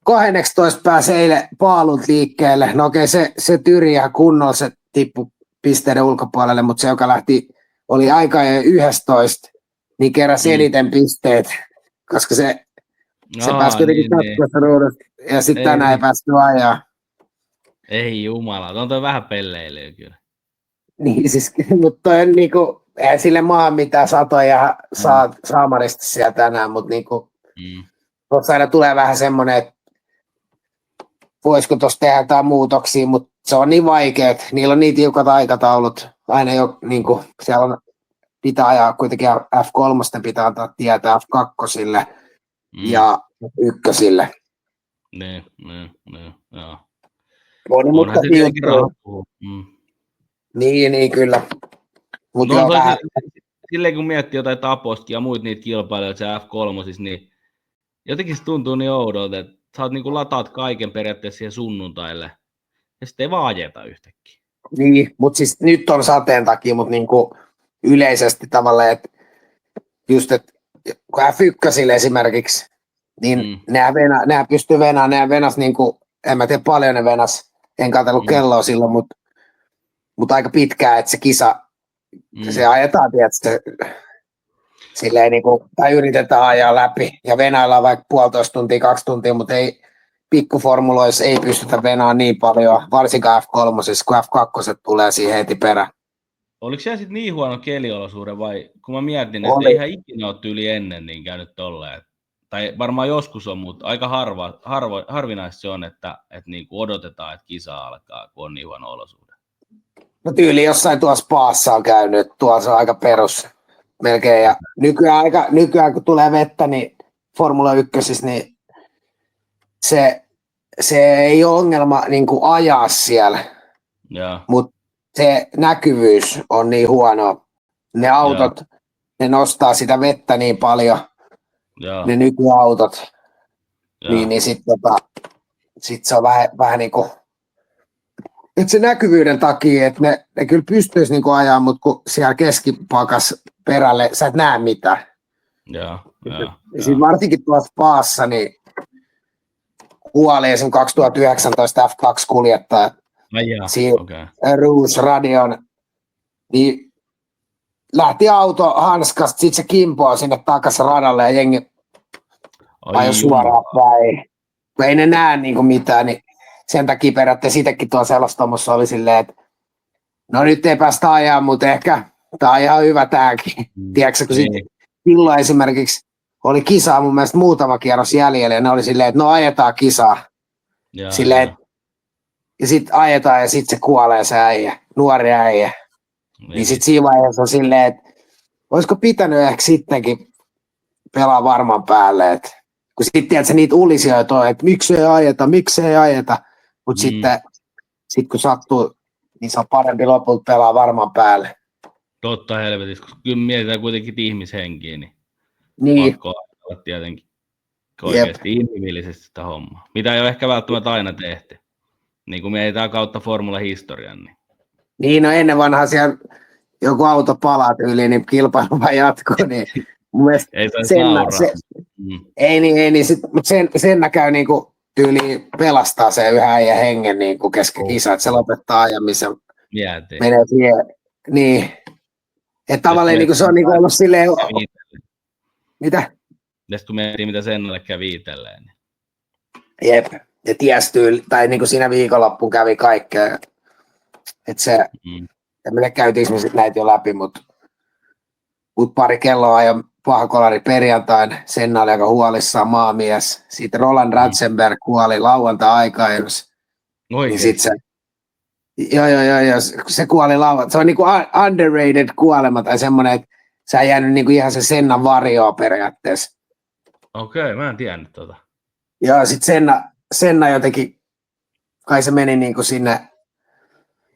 Speaker 3: 12 pääsi eilen paalut liikkeelle, no okei, se tyri ihan kunnolla, se tippui pisteiden ulkopuolelle, mutta se, joka oli aika jo 11, niin keräsi eniten pisteet, koska se pääsi kuitenkin katkoista ruudusta, ja sitten tänään ei päästy ajaa.
Speaker 1: Ei jumala, on toi vähän pelleilyä kyllä.
Speaker 3: Niin siis, mutta toi on niinku, ei sille maa mitään satoja saamarista siellä tänään, mutta niinku, tuossa aina tulee vähän semmoinen, että voisiko tuossa tehdä jotain muutoksia, mutta se on niin vaikea, että niillä on niin tiukat aikataulut. Aina jo, niinku, siellä pitää ajaa kuitenkin F3, pitää antaa tietää F2 ja 1.
Speaker 1: Niin, joo.
Speaker 3: Onhan se tietenkin rahoittuu. Niin, kyllä.
Speaker 1: Mutta silleen kun miettii jotain Tapostakin ja muut niitä kilpailijoita se F3, niin jotenkin se tuntuu niin oudolta, että sä oot niinku lataat kaiken periaatteessa siihen sunnuntaille ja sitten ei vaan ajeta yhtäkkiä.
Speaker 3: Niin, mutta siis nyt on sateen takia, mutta niinku yleisesti tavallaan, että just, että kun F1 esimerkiksi, niin nehän pystyy venaamaan, nehän venas niinku, en mä tiedä paljon ne venas, en katsellut kelloa silloin, mutta aika pitkään, että se kisa, se ajetaan tietysti, silleen niinku, tai yritetään ajaa läpi, ja venaillaan vaikka 1,5 tuntia, 2 tuntia, mutta ei, pikkuformuloissa ei pystytä venaamaan niin paljon, varsinkaan F3, kun F2 tulee siihen heti perään.
Speaker 1: Oliko se sitten niin huono keliolosuuden vai, kun mä mietin, että ei ihan ikinä ole tyyli ennen niin käynyt tolleen, tai varmaan joskus on, mutta aika harvinaista se on, että niinku odotetaan, että kisa alkaa, kun on niin huono olosuhde.
Speaker 3: No tyyli jossain tuossa Spaassa on käynyt, tuolla se on aika perus melkein, ja nykyään kun tulee vettä, niin Formula 1, niin se ei ole ongelma niin kuin ajaa siellä, mutta se näkyvyys on niin huono. Ne autot, ne nostaa sitä vettä niin paljon, ne nykyautot, niin sitten sit se on vähän niin kuin, että se näkyvyyden takia, että ne kyllä pystyisi niin kuin ajaa, mutta kun siellä keskipakas perälle, sä et näe mitään. Ja sitten varsinkin tuossa Spaassa, niin kuoli esim. 2019 F2-kuljettaja. Rouge Radion, niin lähti auto hanskasta, sitten se kimpoo sinne takaisin radalle ja jengi ajoi suoraan päin. Kun ei ne näe niin mitään, niin sen takia periaatteessa itsekin tuolla selostamossa oli silleen, että no nyt ei päästä ajaa, mutta ehkä tämä on ihan hyvä tämäkin. Tiedätkö, kun silloin esimerkiksi oli kisaa mun mielestä muutama kierros jäljellä ja ne oli silleen, että no ajetaan kisaa. Silleen, ja sitten ajetaan ja sitten se kuolee se äijä, nuori äijä. Niin sitten siinä vaiheessa on silleen, että olisiko pitänyt ehkä sittenkin pelaa varman päälle. Et, kun sitten tiedätkö niitä ulisioita on, että miksi ei ajeta. Mutta sitten kun sattuu, niin se on parempi lopulta pelaa varman päälle.
Speaker 1: Totta helvetissä, koska kyllä mietitään kuitenkin ihmishenkiä, niin pakko olla tietenkin oikeasti inhimillisesti sitä hommaa. Mitä ei ole ehkä välttämättä aina tehty. Niin kuin mietitään kautta formula-historian. Niin,
Speaker 3: no ennen vanhaa siellä joku auto palaa tyyliin, niin kilpailu vaan jatkuu. Niin mun mielestä
Speaker 1: ei saisi nauraa.
Speaker 3: Mutta sen käy niin kuin tyyliin pelastaa se yhä äijän hengen niin kuin kesken kisaa, että se lopettaa ajamisen. Menee siihen. Niin. Että tavallaan niin kuin se on niin kuin ollut silleen. Mitä?
Speaker 1: Ja sitten kun miettii, mitä Sennalle kävi itselleen. Niin.
Speaker 3: Jep, ja tiestyyli, tai niin kuin siinä viikonloppuun kävi kaikkea. Että se, en minä käytiinkö me sitten näitä jo läpi, mutta pari kelloa ja paha kolari perjantain. Senna oli aika huolissaan maamies. Sitten Roland Ratzenberg kuoli lauantai-aikaerossa.
Speaker 1: Oikein?
Speaker 3: Niin sitten se, joo, se kuoli lauantai. Se on niinku underrated kuolema tai semmoinen, että sä jäänyt niinku ihan se Sennan varjoa periaatteessa.
Speaker 1: Okei, mä en tiennyt tota.
Speaker 3: Ja sitten Senna jotenkin, kai se meni niinku sinne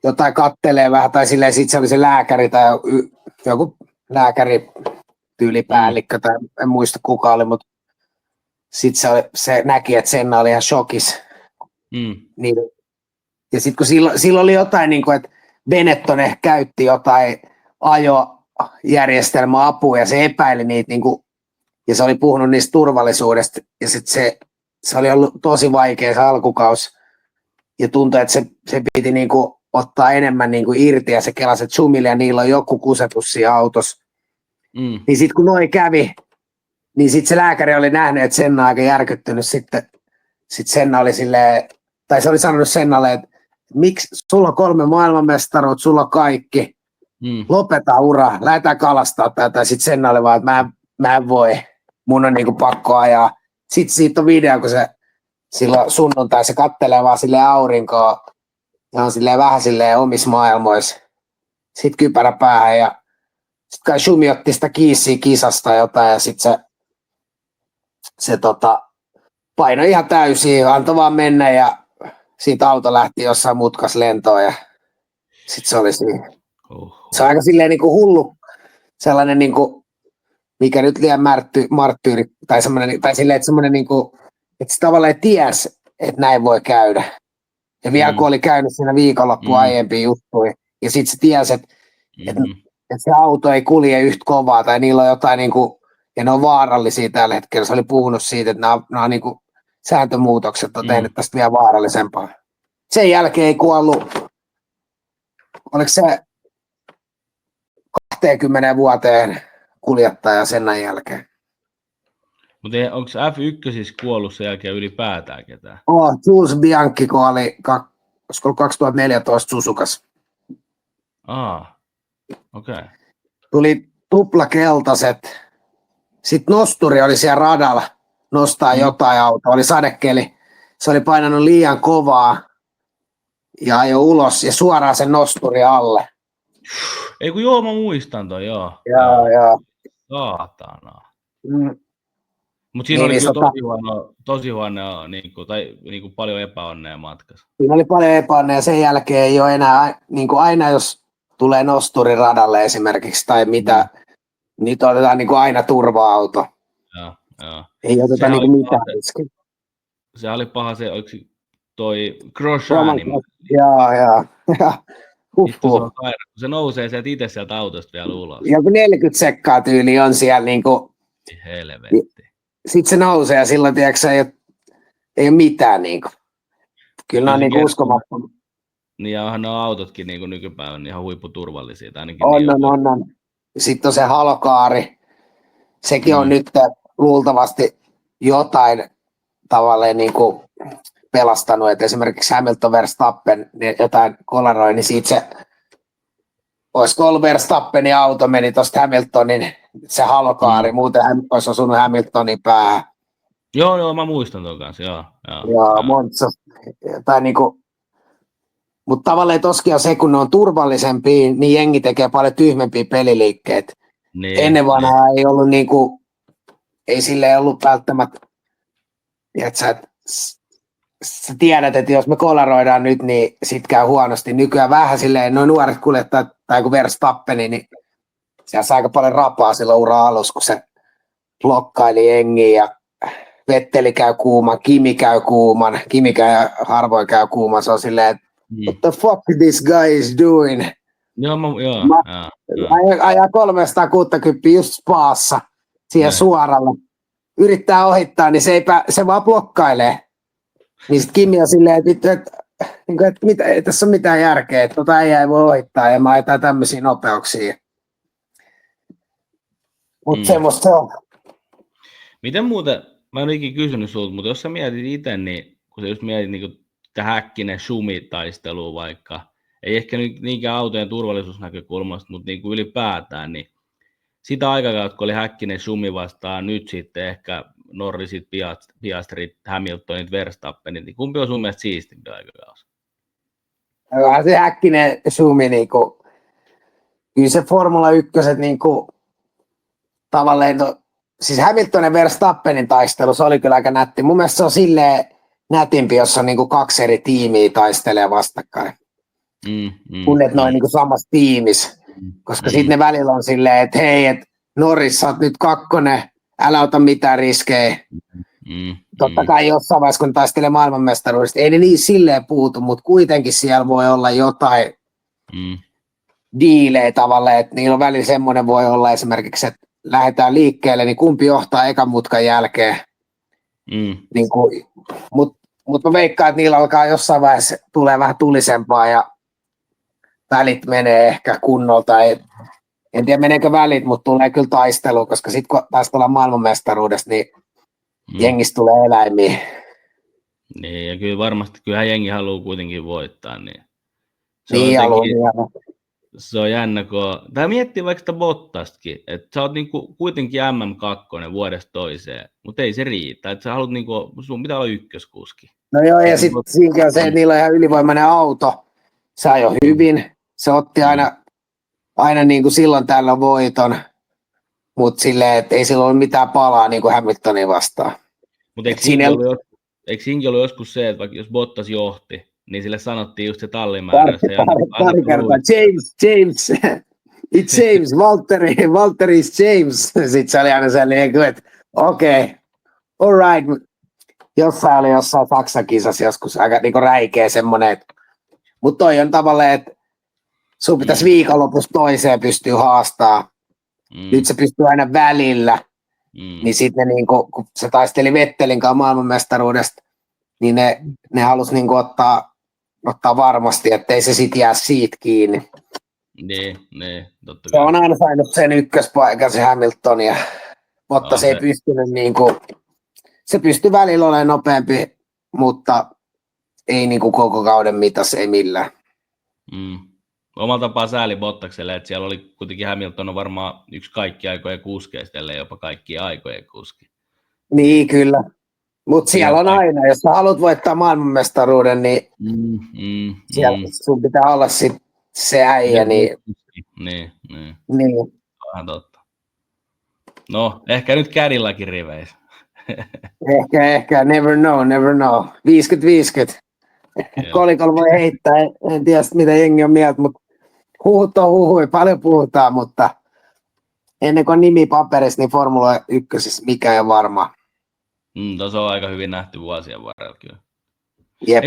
Speaker 3: jotain kattelee vähän, tai silleen sit se oli se lääkäri tai joku lääkäri tyylipäällikkö, tai en muista kuka oli, mutta sitten se näki, että Senna oli ihan shokissa. Niin, ja sitten kun silloin oli jotain, niin kuin, että Benetton ehkä käytti jotain ajojärjestelmäapua, ja se epäili niitä, niin kuin, ja se oli puhunut niistä turvallisuudesta, ja sitten se oli ollut tosi vaikea se alkukaus, ja tuntui, että se piti niin kuin ottaa enemmän niin kuin irti, ja se kelasi, että Schumille ja niillä on joku kusetus siinä autossa. Niin sitten kun noi kävi, niin sitten se lääkäri oli nähnyt, että Senna on aika järkyttynyt. Sitten Senna oli silleen, tai se oli sanonut Sennalle, että miksi sulla on 3 maailmanmestaruutta, sulla on kaikki, lopeta ura, lähdetään kalastaa tätä. Sitten Senna oli vaan, että mä en voi, mun on niinku pakko ajaa. Sitten siitä on video, kun se silloin sunnuntai se kattelee vaan silleen aurinkoa ja on silleen vähän silleen omissa maailmoissa. Sitten kypärä päähän ja sitten kai Schumi otti sitä kiissiä kisasta jotain ja sitten se painoi ihan täysin, antoi vaan mennä ja siitä auto lähti jossain mutkas lentoon ja sitten se oli siinä. Se on aika silleen niinku hullu, sellainen niinku, mikä nyt liian marttyyri tai semmoinen, tai silleen, että semmoinen niinku, että se tavallaan ties, että näin voi käydä. Ja vielä kun oli käynyt siinä viikonloppuun aiempia juttuja, ja sitten se tiesi, että se auto ei kulje yhtä kovaa, tai niillä on jotain, niinku, ja ne on vaarallisia tällä hetkellä. Se oli puhunut siitä, että nämä on niinku, sääntömuutokset on tehnyt tästä vielä vaarallisempaa. Sen jälkeen ei kuollut, oliko se 20 vuoteen kuljettaja Sennan jälkeen.
Speaker 1: Mutta onko F1 siis kuollut sen jälkeen ylipäätään ketään?
Speaker 3: Jules Bianchi kuoli 2014 Suzukas.
Speaker 1: Okei.
Speaker 3: Tuli tuplakeltaiset. Sitten nosturi oli siellä radalla nostaa jotain autoa. Oli sadekeli. Se oli painanut liian kovaa ja ajoi ulos ja suoraan sen nosturi alle.
Speaker 1: Ei kun joo, mä muistan toi, joo.
Speaker 3: Joo.
Speaker 1: Saatana. Mutta siinä oli tosi huono niinku paljon epäonnea matkassa.
Speaker 3: Siinä oli paljon epäonnea ja sen jälkeen ei ole enää, niin aina jos tulee nosturi radalle esimerkiksi tai mitä, niin otetaan niin aina turva-auto.
Speaker 1: Joo.
Speaker 3: Ei oteta niin mitään riskiä.
Speaker 1: Se oli paha se, oliko toi Grosjean.
Speaker 3: Joo.
Speaker 1: Se nousee sieltä autosta vielä ulos.
Speaker 3: Joku 40 sekkaa tyyli on siellä niinku.
Speaker 1: Helvetti.
Speaker 3: Sitten se nousee ja silloin tiedätkö, ei ole mitään niinku. Kyllä ne on niinku uskomattomia.
Speaker 1: Niin ja onhan nuo autotkin niinku nykypäivänä ihan huipputurvallisia.
Speaker 3: On. Sitten on se halokaari. Sekin on nyt luultavasti jotain tavallaan niinku pelastanut, että esimerkiksi Hamilton Verstappen jotain kolaroi, niin siitä se olisiko ollut Verstappenin auto meni tuosta Hamiltonin se halokaari, muuten olisi osunut Hamiltonin päähän.
Speaker 1: Joo, mä muistan ton kanssa, joo.
Speaker 3: Monza. Tai niinku, mutta tavallaan toskin on se, kun ne on turvallisempia, niin jengi tekee paljon tyhmempiä peliliikkeitä.
Speaker 1: Niin,
Speaker 3: ennen vanhaa ei ollut niinku, ei silleen ollut välttämättä, että sä tiedät, että jos me kolaroidaan nyt, niin sit käy huonosti. Nykyään vähän silleen, noin nuoret kuljettajat, tai kun Verstappeni, niin siellä saa aika paljon rapaa silloin ura alussa, kun se blokkaili jengiä ja Vetteli käy kuuman, Kimi käy kuuman, Kimi käy harvoin käy kuuman, se on silleen, että what the fuck this guy is doing? Ajaa 360 just Spaassa siihen suoralle. Yrittää ohittaa, niin se vaan blokkailee. Niin sitten Kimi on silleen, että ei tässä ole mitään järkeä, että ei voi ohittaa ja mä ajetaan tämmöisiä nopeuksia. Mutta semmoista se on.
Speaker 1: Miten muuten, mä en ole ikinä kysynyt sulta, mutta jos sä mietit itse, niin kun sä just mietit niin sitä Häkkinen Schumi-taistelua vaikka, ei ehkä nyt niinkään autojen turvallisuusnäkökulmasta, mutta niin kuin ylipäätään, niin sitä aikakautta, kun oli Häkkinen Schumi vastaan, nyt sitten ehkä Norrisit, Piastrit, Hamiltonit, Verstappenit, niin kumpi on sun mielestä siistimpi aikakausi?
Speaker 3: Vähän se Häkkinen Schumi, niinku, kyllä se Formula 1 niinku, tavallaan, siis Hamiltonin Verstappenin taistelu, se oli kyllä aika nätti. Mun mielestä se on silleen nätimpi, jos on niinku 2 eri tiimiä taistelee vastakkain. Kun et noin niinku samassa tiimissä. Koska sitten ne välillä on silleen, että hei, et Norris, sä oot nyt 2, älä ota mitään riskejä. Totta kai jossain vaiheessa, kun ne taistelee maailmanmestaruudesta, ei ne niin silleen puutu, mutta kuitenkin siellä voi olla jotain diilejä tavallaan, että niillä on välillä semmoinen voi olla esimerkiksi, että lähdetään liikkeelle, niin kumpi johtaa ekan mutkan jälkeen. Niin mutta mä veikkaan, että niillä alkaa jossain vaiheessa tulee vähän tulisempaa ja välit menee ehkä kunnolta. En tiedä meneekö välit, mutta tulee kyllä taistelu, koska sitten kun taistellaan maailmanmestaruudesta, niin jengistä tulee eläimiä.
Speaker 1: Niin, ja kyllä varmasti, kyllähän jengi haluaa kuitenkin voittaa. Niin se on jännä, tai miettii vaikka sitä Bottastakin, että sä oot niinku kuitenkin MM2 vuodesta toiseen, mutta ei se riitä, että sä haluat niinku, sun pitää olla ykköskuski.
Speaker 3: No joo, ja sitten siinäkin on se, että niillä on ihan ylivoimainen auto, se ajoi hyvin, se otti aina niin kuin silloin tällä voiton, mutta silleen, että ei sillä ole mitään palaa niin kuin Hamiltonin vastaan.
Speaker 1: Mutta eikö siinäkin ollut joskus se, että vaikka jos Bottas johti, niin sille sanottiin just se tallimäärä.
Speaker 3: Pari kertaa, James, it's James, Walter is James. Sitten se oli aina sellainen, että okei, all right. Jossain Saksa-kisassa joskus aika niin räikeä semmoinen, mutta toi on tavallaan, että sun pitäisi viikonlopussa toiseen pystyä haastaa. Nyt se pystyy aina välillä. Niin sitten niin kun se taisteli Vettelin kanssa maailmanmestaruudesta, niin ne halusi niin ottaa varmasti, ettei se sitten jää siitä kiinni.
Speaker 1: Niin, totta
Speaker 3: kai. Se on aina saanut sen ykköspaikan, se Hamilton, mutta se ei pystynyt se pystyi välillä olemaan nopeampi, mutta ei niin kuin koko kauden mitassa, ei millään.
Speaker 1: Omalla tapaa sääli Bottakselle, että siellä oli kuitenkin Hamilton on varmaan yksi kaikki aikojen kuskeista, ellei jopa kaikkien aikojen kuski.
Speaker 3: Niin, kyllä. Mutta siellä on aina, jos sä haluat voittaa maailmanmestaruuden, niin siellä sun pitää olla sit se äijä. Niin.
Speaker 1: Vähän totta. No, ehkä nyt Cadillakin riveissä.
Speaker 3: Ehkä, never know. 50-50. Kolikolla voi heittää, en tiedä mitä jengi on mieltä, mutta huhut on huhui, paljon puhutaan, mutta ennen kuin on nimi paperissa, niin Formula 1 mikä ei ole varma.
Speaker 1: Tuossa on aika hyvin nähty vuosien varrella kyllä.
Speaker 3: Jep.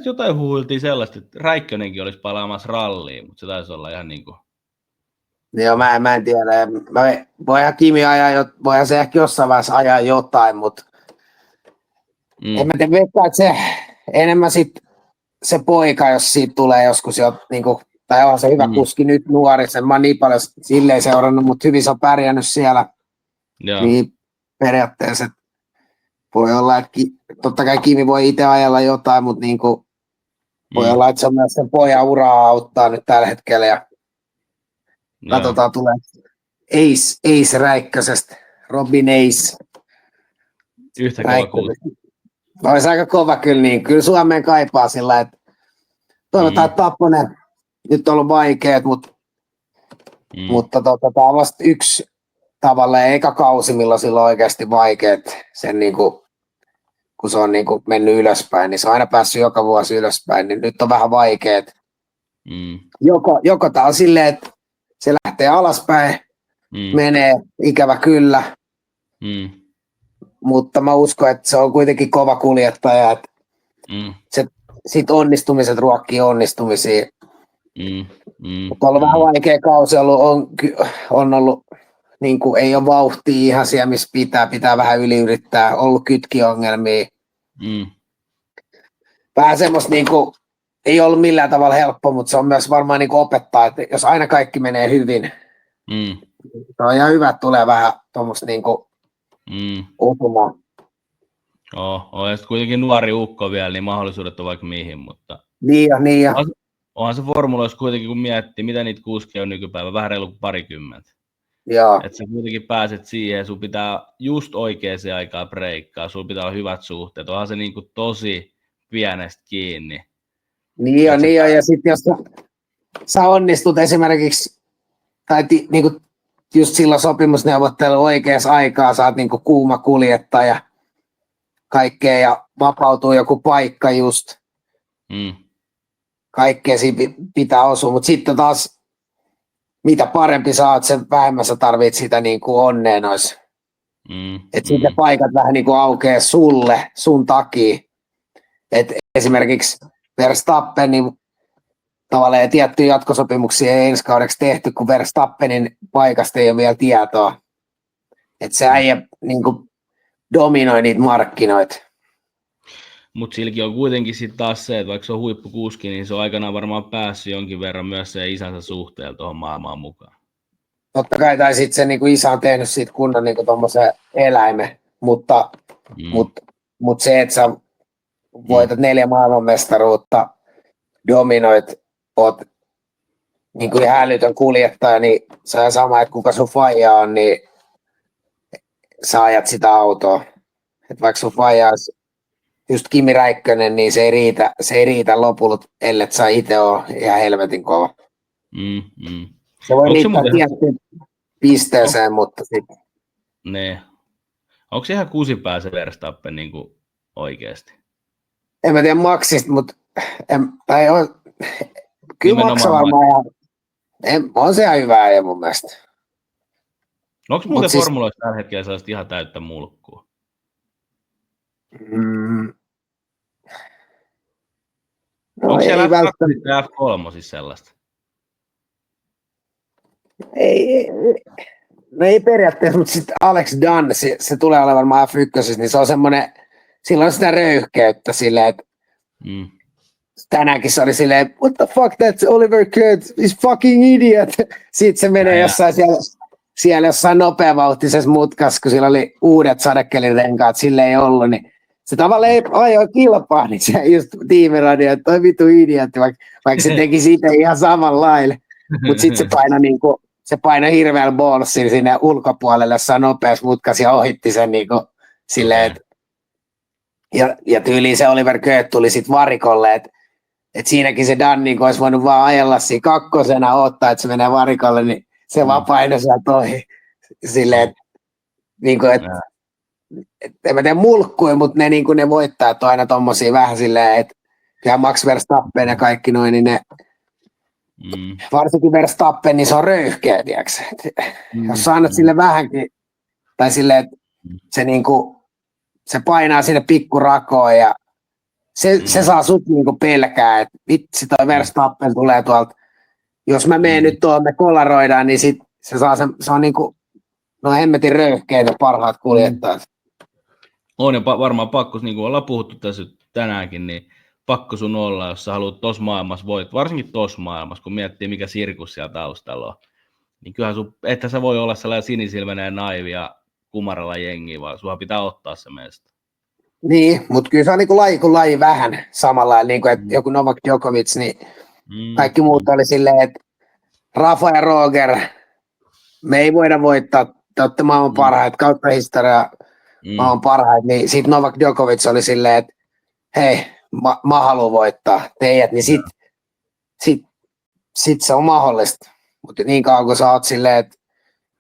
Speaker 1: Jotain huhuiltiin sellaista, että Räikkönenkin olisi palaamassa ralliin, mutta se taisi olla ihan niin kuin...
Speaker 3: Joo, mä en tiedä. Voihan Kimi ajaa, voihan se ehkä jossain vaiheessa ajaa jotain, mutta en mä tiedä, veikkaa, että se enemmän se poika, jos siitä tulee joskus jo, niin kuin, tai on se hyvä kuski nyt nuori, sen mä oon niin paljon silleen seurannut, mutta hyvin se on pärjännyt siellä.
Speaker 1: Joo.
Speaker 3: Niin periaatteessa voi olla, että totta kai Kimi voi itse ajella jotain, mutta niin kuin, voi olla, että se on myös sen pojan uraa auttaa nyt tällä hetkellä. Ja katsotaan, tulee Ace Räikkösestä, Robin Ace.
Speaker 1: Yhtä kova kuulosti.
Speaker 3: Olisi aika kova kyllä, niin kyllä Suomeen kaipaa sillä, että toivotaan, että Tapponen nyt on ollut vaikeat, mutta tämä on vasta yksi tavallaan eka kausi, milloin sillä on oikeasti vaikeat, sen niin kuin, kun se on niin kuin mennyt ylöspäin, niin se on aina päässyt joka vuosi ylöspäin, niin nyt on vähän vaikeat. Joko tämä on silleen, että se lähtee alaspäin, menee ikävä kyllä, mutta mä uskon, että se on kuitenkin kova kuljettaja, että sit onnistumiset ruokkii onnistumisia. Mutta on ollut vähän vaikea kausi, on ollut, niin kuin, ei ole vauhtia ihan siellä, missä pitää vähän yliyrittää, ollut kytkiongelmia. Vähän semmoista, niin kuin, ei ollut millään tavalla helppo, mutta se on myös varmaan niin kuin opettaa, että jos aina kaikki menee hyvin, se on ihan hyvä, että tulee vähän tuommoista niin kuin osumaan.
Speaker 1: On sitten kuitenkin nuori ukko vielä, niin mahdollisuudet on vaikka mihin, mutta
Speaker 3: Niin.
Speaker 1: Onhan se formuloissa kuitenkin, kun miettii, mitä niitä kuskeja on nykypäivä, vähän reilu kuin 20.
Speaker 3: Joo.
Speaker 1: Että sä kuitenkin pääset siihen, sun pitää just oikeaan aikaan breikkaa, sulla pitää olla hyvät suhteet, onhan se niinku tosi pienestä kiinni.
Speaker 3: Niin on, ja sitten jos sä onnistut esimerkiksi, tai niinku just silloin sopimusneuvottelu oikeassa aikaa, sä oot niinku kuuma kuljettaja, kaikkea, ja vapautuu joku paikka just. Kaikkea siinä pitää osua, mutta sitten taas mitä parempi sä oot, sen vähemmän sä tarvit sitä niin kuin onnea noissa. Että sitten paikat vähän niin kuin aukeaa sulle, sun takia. Et esimerkiksi Verstappen, niin tavallaan tiettyjä jatkosopimuksia ei ensi kaudeksi tehty, kun Verstappenin paikasta ei ole vielä tietoa. Että se äijä niin kuin dominoi niitä markkinoita.
Speaker 1: Mutta silläkin on kuitenkin sitten taas se, että vaikka se on huippukuski, niin se on aikanaan varmaan päässyt jonkin verran myös se isänsä suhteella tuohon maailmaan mukaan.
Speaker 3: Totta kai, tai sitten se niinku isä on tehnyt siitä kunnon niinku tommosen eläimen, mutta se, että sä voitat 4 maailmanmestaruutta, dominoit, oot niinku ihan älytön kuljettaja, niin se on sama, että kuka sun faija on, niin sä ajat sitä autoa. Et vaikka sun faija olisi just Kimi Räikkönen, niin se ei riitä lopulta, ellei sä itse ole ihan helvetin kova. Se voi riittää tiettyyn pisteeseen, mutta sitten.
Speaker 1: Ne. Onko se ihan kusipää se Verstappen niin kuin oikeasti?
Speaker 3: En mä tiedä maksista, mutta kyllä maksaa varmaan. On se ihan hyvä ja mun mielestä.
Speaker 1: Onko muuten formuloissa tällä hetkellä sellaista ihan täyttä mulkkua? Onko siellä F3 siis sellaista?
Speaker 3: Ei periaatteessa, mutta sitten Alex Dunn, se tulee olemaan varmaan F1, niin se on semmoinen, sillä on sitä röyhkeyttä silleen, että tänäänkin se oli silleen, what the fuck, that's Oliver Kurtz, he's fucking idiot. Sitten se menee siellä jossain nopeavauhtisessa mutkassa, kun sillä oli uudet sadekelirenkaat, sille ei ollut, niin se tavallaan ei ajoi kilpaa, niin se just tiimiradio, että toi vitu idiotti, vaikka se teki siitä ihan samanlaille. Mutta sitten se painoi hirveällä ballsilla sinne ulkopuolelle jossain nopeassa mutkassa ja ohitti sen silleen, että ja tyyliin se Oliver Kurtz tuli sitten varikolle, että siinäkin se Dan olisi voinut vaan ajella siinä kakkosena odottaa, että se menee varikolle, niin se vaan painoi sieltä ohi silleen, että en mä tiedä mulkkuja, mutta ne voittajat on aina tommosia vähän silleen, että kyllä Max Verstappen ja kaikki noin, niin ne varsinkin Verstappen, niin se on röyhkeä, tiiäks. Jos sä annat sille vähänkin, tai silleen, että se painaa sinne pikkurakoon ja se saa sut pelkää, että vitsi toi Verstappen tulee tuolta. Jos mä menen nyt tuohon, me kolaroidaan, niin sit se on no hemmetin röyhkeitä parhaat kuljettajat.
Speaker 1: On ja varmaan pakko, niin kuin ollaan puhuttu tässä tänäänkin, niin pakko sun olla, jos sä haluat tuossa maailmassa voit, varsinkin tuossa maailmassa, kun miettii mikä sirkus siellä taustalla on, niin kyllähän että sä voi olla sellainen sinisilmäinen ja naivi ja kumaralla jengi, vaan sunhan pitää ottaa se meistä.
Speaker 3: Niin, mutta kyllä se on laji kuin laji vähän samalla, niin kuin että joku Novak Djokovic, niin kaikki muut oli silleen, että Rafa ja Roger, me ei voida voittaa, te olette maailman parhaat, kautta historiaa maailman parhaat, niin sitten Novak Djokovic oli silleen, että hei, mä haluan voittaa teidät, niin sit se on mahdollista. Mutta niin kauan kun sä oot silleen, että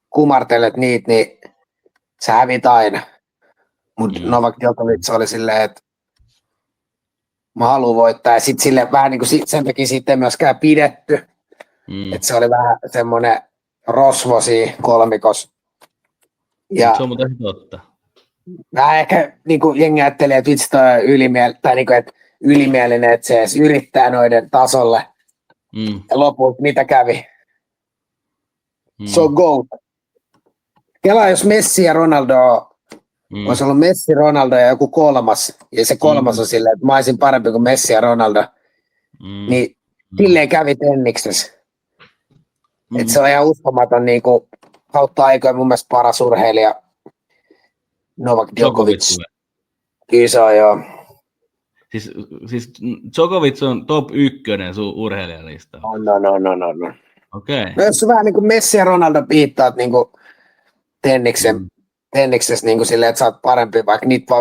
Speaker 3: kumartelet niitä, niin sä hävit aina. Mutta Novak Djokovic oli silleen, että mä haluan voittaa. Ja sitten sille vähän niin kuin sen takia siitä ei myöskään pidetty. Että se oli vähän semmoinen rosvosi kolmikos.
Speaker 1: Ja se on muuten totta.
Speaker 3: Vähän ehkä niin kuin jengi ajattelee, että vitsi toi on ylimielinen, että se edes yrittää noiden tasolle. Ja lopulta mitä kävi? Se on GOAT. Kelaa, jos Messi ja Ronaldo olisi ollut Messi, Ronaldo ja joku kolmas, ja se kolmas on silleen, että mä olisin parempi kuin Messi ja Ronaldo, niin silleen kävi tenniksessä. Että se on ihan uskomaton niin kuin, kautta aikojen mun mielestä paras urheilija. Novak Djokovic. Kyllä se on, joo.
Speaker 1: Siis Djokovic on top 1 sun urheilijalista.
Speaker 3: No.
Speaker 1: Okei. Okay.
Speaker 3: No jos vähän niin kuin Messi ja Ronaldo piittaat niin kuin tenniksessä niin kuin silleen, että sä oot parempi, vaikka niitä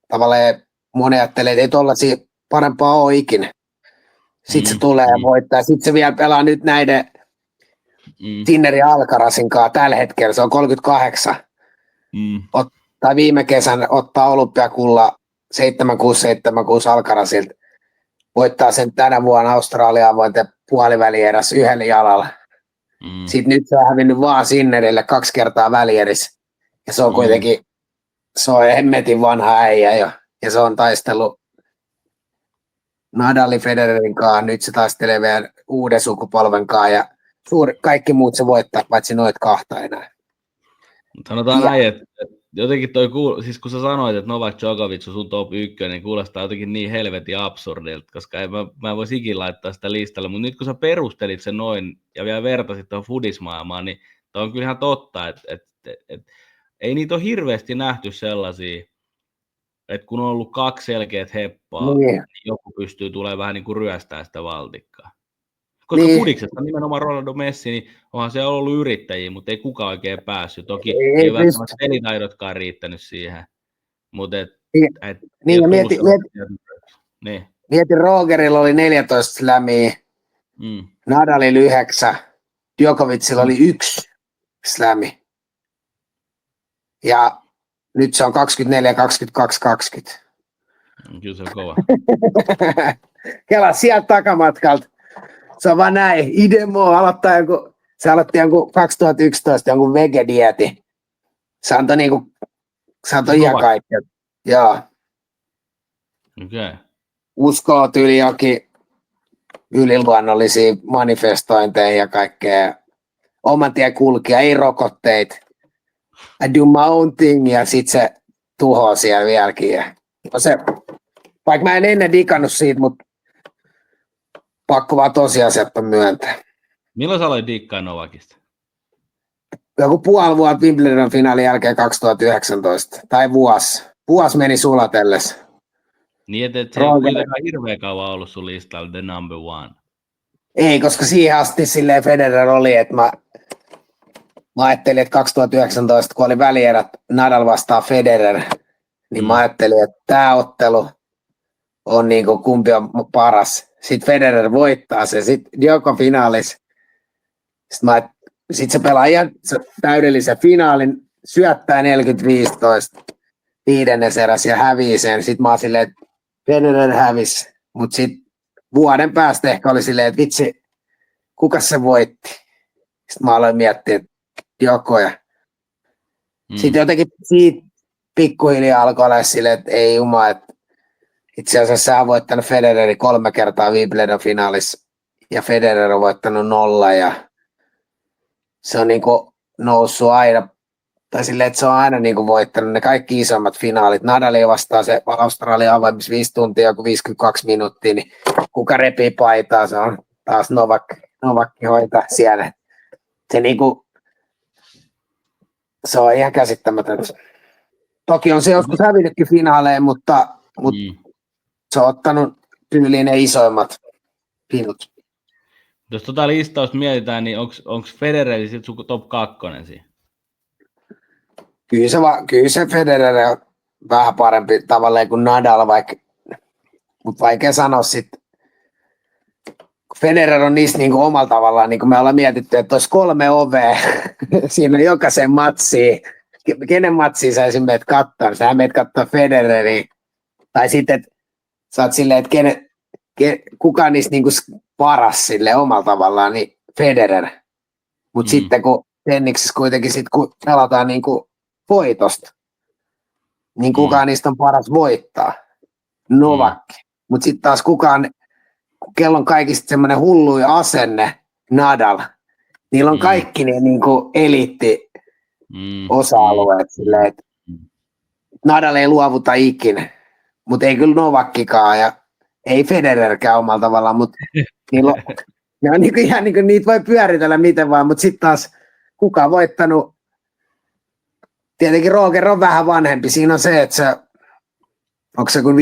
Speaker 3: tavallaan moni ajattelee, että ei tollaisia parempaa ole ikinä. Sitten se tulee ja voittaa. Sitten se vielä pelaa nyt näiden Sinner ja Alcarazin kanssa tällä hetkellä. Se on 38. Tai viime kesän ottaa olympiakulla 7-6 Alcarazilta. Voittaa sen tänä vuonna Australiaan vointen puolivälierässä yhdellä jalalla. Sitten nyt se on hävinnyt vaan Sinnerille 2 kertaa välierissä. Ja se on kuitenkin, se on hemmetin vanha äijä jo. Ja se on taistellut Nadalin Federerin kanssa. Nyt se taistelee vielä uuden sukupolven kanssa. Ja kaikki muut se voittaa, paitsi noit 2 enää.
Speaker 1: Sanotaan näin, että jotenkin siis kun sä sanoit, että Novak Djokovic on sun top 1, niin kuulostaa jotenkin niin helvetin absurdilta, koska mä en voisi ikinä laittaa sitä listalle, mutta nyt kun sä perustelit sen noin ja vielä vertasit tuohon fudismaailmaan, niin toi on kyllä ihan totta, että ei niitä ole hirveästi nähty sellaisia, että kun on ollut 2 selkeät heppaa, niin joku pystyy tulemaan vähän niin kuin ryöstää sitä valtikkaa. Koska fudiksesta nimenomaan Ronaldo Messi, niin onhan se ollut yrittäjiä, mutta ei kukaan oikein päässyt. Toki ei välttämättä pelitaidotkaan riittänyt siihen. Mutta
Speaker 3: mieti, Rogerilla oli 14 slämiä, Nadalilla 9, Djokovicilla oli 1 slämi. Ja nyt se on 24, 22, 20.
Speaker 1: Kyllä se on kova.
Speaker 3: Kela sieltä takamatkalta. Se on vaan näin. Idemo se aloitti jonkun 2011 jonkun vegedieti. Se antoi ihan kaikkea. Joo.
Speaker 1: Okay.
Speaker 3: Uskoo tyyli jokin yliluonnollisia manifestointeja ja kaikkea. Oman tien kulkija, ei rokotteita. I do my own thing ja sit se tuhoaa siellä vieläkin. No se, vaikka mä en ennen digannut siitä, mutta pakko vaan tosiasiat on myöntää.
Speaker 1: Milloin sä aloit dikkaa Novakista?
Speaker 3: Joku puoli vuotta Wimbledon finaalin jälkeen 2019. Tai vuosi. Vuosi meni sulatellessa.
Speaker 1: Niin, että se ei kuitenkaan hirveän kauan ollut sun listalla the number one.
Speaker 3: Ei, koska siihen asti silleen Federer oli, että mä ajattelin, että 2019, kun oli välierät Nadal vastaan Federer, niin mä ajattelin, että tämä ottelu on niin kuin kumpi on paras. Sitten Federer voittaa se, sitten Djoko finaalis. Sitten se pelaa ihan täydellisen finaalin, syöttää 40-15 5. eräs ja hävii sen. Sitten mä oon silleen, että Federer hävisi, mutta sitten vuoden päästä ehkä oli silleen, että vitsi, kuka se voitti? Sitten mä aloin miettiä, että Djoko. Sitten jotenkin siitä pikkuhiljaa alkoi olla silleen, että ei juma, että itse asiassa sä oot voittanut Federerin 3 kertaa Wimbledon finaalissa ja Federer on voittanut 0 ja se on niinku noussut aina, tai silleen, että se on aina niinku voittanut ne kaikki isommat finaalit. Nadali vastaa se Australian avaimissa 5 tuntia, joku 52 minuuttia, niin kuka repii paitaa, se on taas Novakki hoitaa siellä. Se niinku, se on ihan käsittämätöntä. Toki on se joskus hävinnytkin finaaleen, mutta se on ottanut tyyliin ne isoimmat pinut.
Speaker 1: Jos tota listausta mietitään, niin onko Federer sitten sun top 2 siinä?
Speaker 3: Kyllä se Federer on vähän parempi tavallaan kuin Nadal, mutta vaikea sanoa sitten. Federer on niistä niin kuin omalla tavallaan, niin kuin me ollaan mietitty, että olisi 3 ovea siinä on jokaisen matsiin. Kenen matsiin sä esimerkiksi meet katsoa? Sähän meet katsoa Federeriä. Tai sitten, että sä oot silleen, että kuka on niistä niin kuin paras sille omalla tavallaan, niin Federer. Mutta sitten kun tenniksessä kuitenkin kun pelataan niin kuin voitosta, niin kukaan niistä on paras voittaa? Novakki. Mutta sitten taas kello on kaikista semmoinen hullu asenne, Nadal. Niillä on kaikki ne niin kuin eliitti-osa-alueet silleen, että Nadal ei luovuta ikinä, mutta ei kyllä Novakkikaan ja ei Federerkään omalla tavallaan, mutta ne on niin kuin ihan niin kuin niitä voi pyöritellä miten vaan, mutta sitten taas kuka on voittanut tietenkin Roger on vähän vanhempi. Siinä on se, että se, onko se kuin 5-6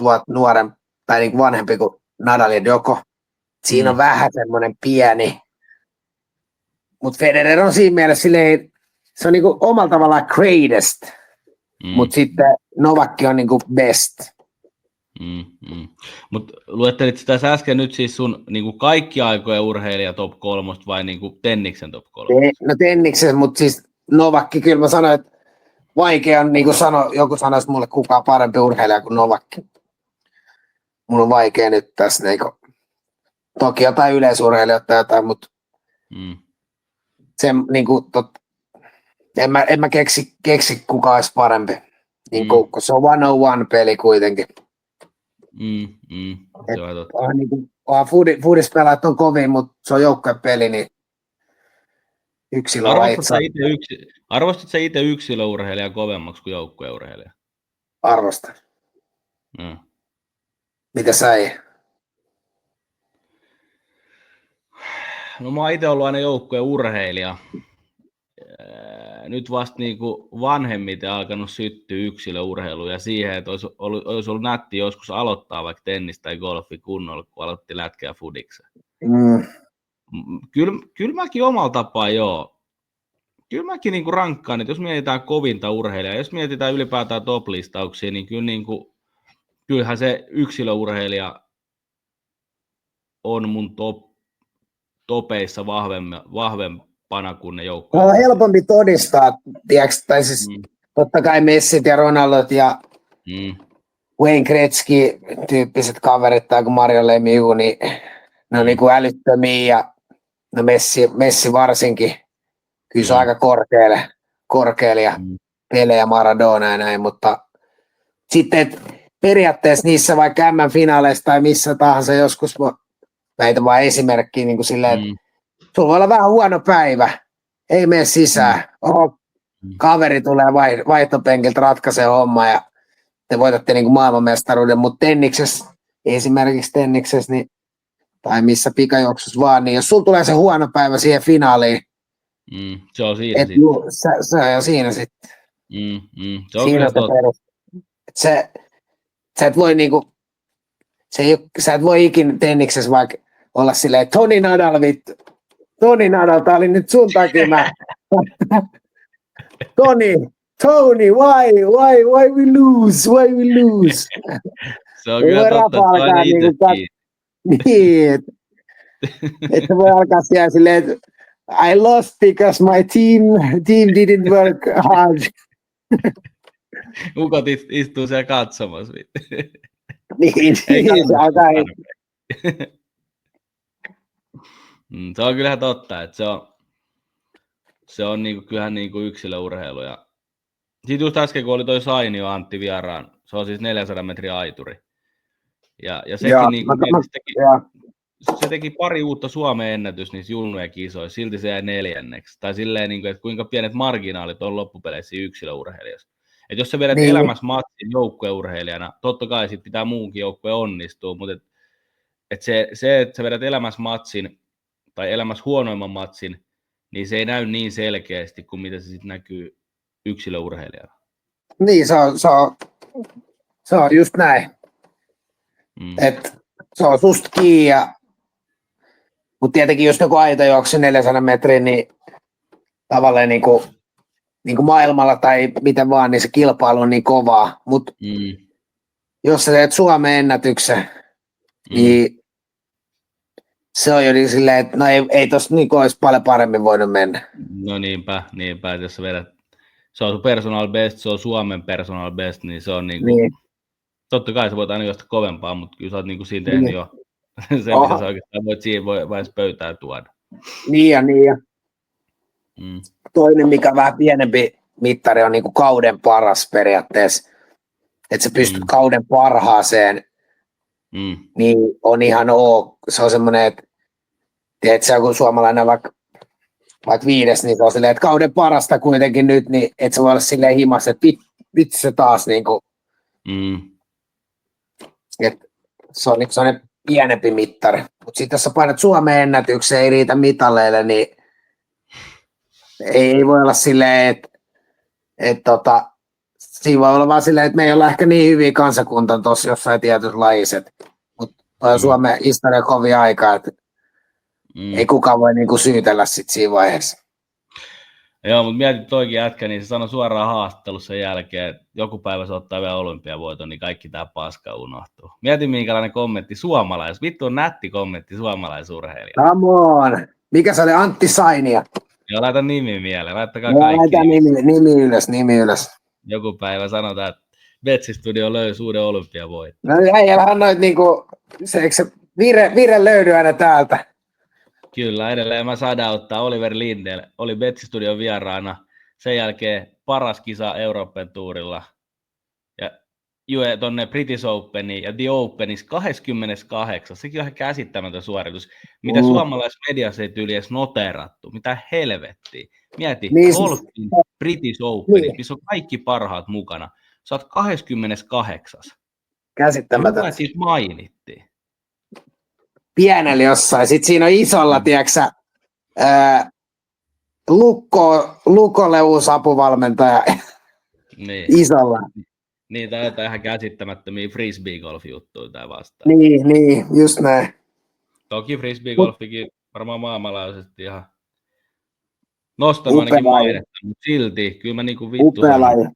Speaker 3: vuotta nuorempi tai niin kuin vanhempi kuin Nadal ja Djoko. Siinä on vähän semmoinen pieni. Mutta Federer on siinä mielessä silleen, se on niin kuin omalla tavallaan greatest, mutta sitten Novakki on niin kuin best.
Speaker 1: Mutta luettelit sitä äsken nyt siis sun niinku kaikki aikojen urheilija top 3 vai niinku Tenniksen top 3?
Speaker 3: No Tenniksen, mutta siis Novakki, kyllä mä sanoin, että vaikea on, niin kuin joku sanoisi mulle, kukaan parempi urheilija kuin Novakki. Mun on vaikea nyt tässä, niin kuin, toki jotain yleisurheilijoita tai jotain, mutta se, niin kuin, en mä keksi kukaan olisi parempi, niin kuin, kun se on 101-peli kuitenkin.
Speaker 1: Se on totta.
Speaker 3: Foodispelaat on kovin, mutta se on joukkuepeli, niin
Speaker 1: Arvostat sä itse yksilöurheilija kovemmaksi kuin joukkueurheilija?
Speaker 3: Arvostan. Mitä sä ei?
Speaker 1: No mä oon itse ollut aina joukkueurheilija. Nyt vasta niinku vanhemmiten alkanut syttyä yksilöurheiluun ja siihen, että olisi ollut nätti joskus aloittaa vaikka tennis tai golfi kunnolla, kun aloitti lätkää fudiksen. Kyllä mäkin omalla tapaa joo. Kyllä mäkin niinku rankkaan, että jos mietitään kovinta urheilijaa, jos mietitään ylipäätään top-listauksia, niin kyllähän se yksilöurheilija on mun topeissa vahvempana kuin ne joukkoja.
Speaker 3: On helpompi todistaa, tiedätkö, tai siis totta kai Messit ja Ronaldot ja Wayne Gretzky-tyyppiset kaverit tai kuin Mario Lemieux, niin ne on niin kuin älyttömiä ja no Messi varsinkin. Kyllä se on aika korkealle ja pelejä Maradona ja näin, mutta sitten periaatteessa niissä vaikka M-finaaleissa tai missä tahansa joskus, näitä vaan esimerkkiä niin kuin silleen, että sulla voi olla vähän huono päivä, ei mene sisään, kaveri tulee vaihtopenkiltä, ratkaisee homma ja te voitatte niin kuin maailmanmestaruuden, mutta esimerkiksi tenniksessä niin, tai missä pikajuoksussa vaan, niin jos sulla tulee se huono päivä siihen finaaliin,
Speaker 1: se on siinä sitten.
Speaker 3: Se on jo siinä sitten.
Speaker 1: Se on kyllä totta.
Speaker 3: Sä et voi niinku, sä et voi ikinä tenniksessä vaikka olla silleen, Toni Nadal, tää oli nyt sun takia mä. Tony, why we lose?
Speaker 1: Se on kyllä totta, että aina itsekin.
Speaker 3: Niin, että voi alkaa siellä silleen, että I lost because my team didn't work hard.
Speaker 1: Ukot istuu siellä katsomassa.
Speaker 3: Niin, se alkaa.
Speaker 1: Se on kyllä totta, että se on niinku, kyllähän niinku yksilöurheilu. Ja sitten just äsken, kun oli toi Sainio Antti vieraan, se on siis 400 metriä aituri. Ja sekin niinku, se teki pari uutta Suomen ennätys niissä junnujen kisoissa, silti se jäi 4. Tai silleen, niinku, että kuinka pienet marginaalit on loppupeleissä yksilöurheilijassa. Että jos sä vedät elämässä matsin joukkueurheilijana, totta kai sit pitää muunkin joukkue onnistua, mutta että sä vedät elämässä matsin tai elämässä huonoimman matsin, niin se ei näy niin selkeästi kuin mitä se sitten näkyy yksilöurheilijana.
Speaker 3: Niin, se on just näin. Että se on susta kiinni, mutta tietenkin jos joku aitojuoksu 400 metriä, niin tavallaan niin kuin maailmalla tai miten vaan, niin se kilpailu on niin kovaa. Mutta jos sä teet Suomen ennätyksen, niin se on jo niin silleen, että no ei tossa niin olisi paljon paremmin voinut mennä.
Speaker 1: No niinpä, että jos sä vedät, se on sun personal best, se on Suomen personal best, niin se on niin. Totta kai sä voit aina juosta kovempaa, mutta kyllä sä oot niin siinä tehnyt jo se, mitä sä oikeastaan voit siihen vaiheessa pöytään tuoda.
Speaker 3: Niin ja. Toinen, mikä on vähän pienempi mittari, on niin kuin kauden paras periaatteessa. Että sä pystyt kauden parhaaseen, niin on ihan se on semmoinen, että tiedätkö, joku suomalainen vaikka 5, niin se on silleen, että kauden parasta kuitenkin nyt, niin et se voi olla silleen himassa, että vitsi se taas niin kuin, että se on sellainen pienempi mittari. Mutta sitten jos sä painat Suomen ennätykseen, ei riitä mitaleille, niin ei voi olla silleen, että Siinä voi olla vaan silleen, että me ei olla ehkä niin hyviä kansakunta tuossa jossain tietyssä lajissa, mutta toi Suomen historia kovin aika, että ei kukaan voi niinku syytellä sit siinä vaiheessa.
Speaker 1: Joo, mutta mietit toikin jätkä, niin se sanoi suoraan haastattelussa sen jälkeen, että joku päivä se ottaa vielä olympiavoiton, niin kaikki tää paska unohtuu. Mieti minkälainen kommentti vittu on nätti kommentti suomalaisurheilija.
Speaker 3: Come on! Mikä se oli, Antti Sainia?
Speaker 1: Joo, laita nimi mieleen, laittakaa
Speaker 3: kaikki.
Speaker 1: Laita
Speaker 3: nimi ylös.
Speaker 1: Joku päivä sanotaan, että Betsi-studio löysi uuden olympiavoiton.
Speaker 3: No äijällähän noit niinku, eikö se vire löydy aina täältä?
Speaker 1: Kyllä, edelleen mä ottaa Oliver Lindell, oli Betsi-studion vieraana, sen jälkeen paras kisa Euroopan tuurilla, ja tuonne British Openiin ja The Openissa 28. Sekin on ihan käsittämätön suoritus, mitä suomalaismediassa ei tyyli edes noterattu, mitä helvettiä. Mieti,
Speaker 3: niin,
Speaker 1: golfin British Openissa, missä on kaikki parhaat mukana. Sä oot 28.
Speaker 3: Käsittämätön.
Speaker 1: Mitä siis mainittiin?
Speaker 3: Pienellä jossain. Sitten siinä on isolla, tiedätkö Lukolle uusi apuvalmentaja.
Speaker 1: Niin.
Speaker 3: Isolla.
Speaker 1: Niin, tai jotain ihan käsittämättömiä frisbee-golf-juttuja tai vastaan.
Speaker 3: Niin, just näin.
Speaker 1: Toki frisbee-golfikin varmaan maailmanlaajuisesti ihan nostanut ainakin mainetta, mutta silti, kyllä mä niinku vittu
Speaker 3: sanon.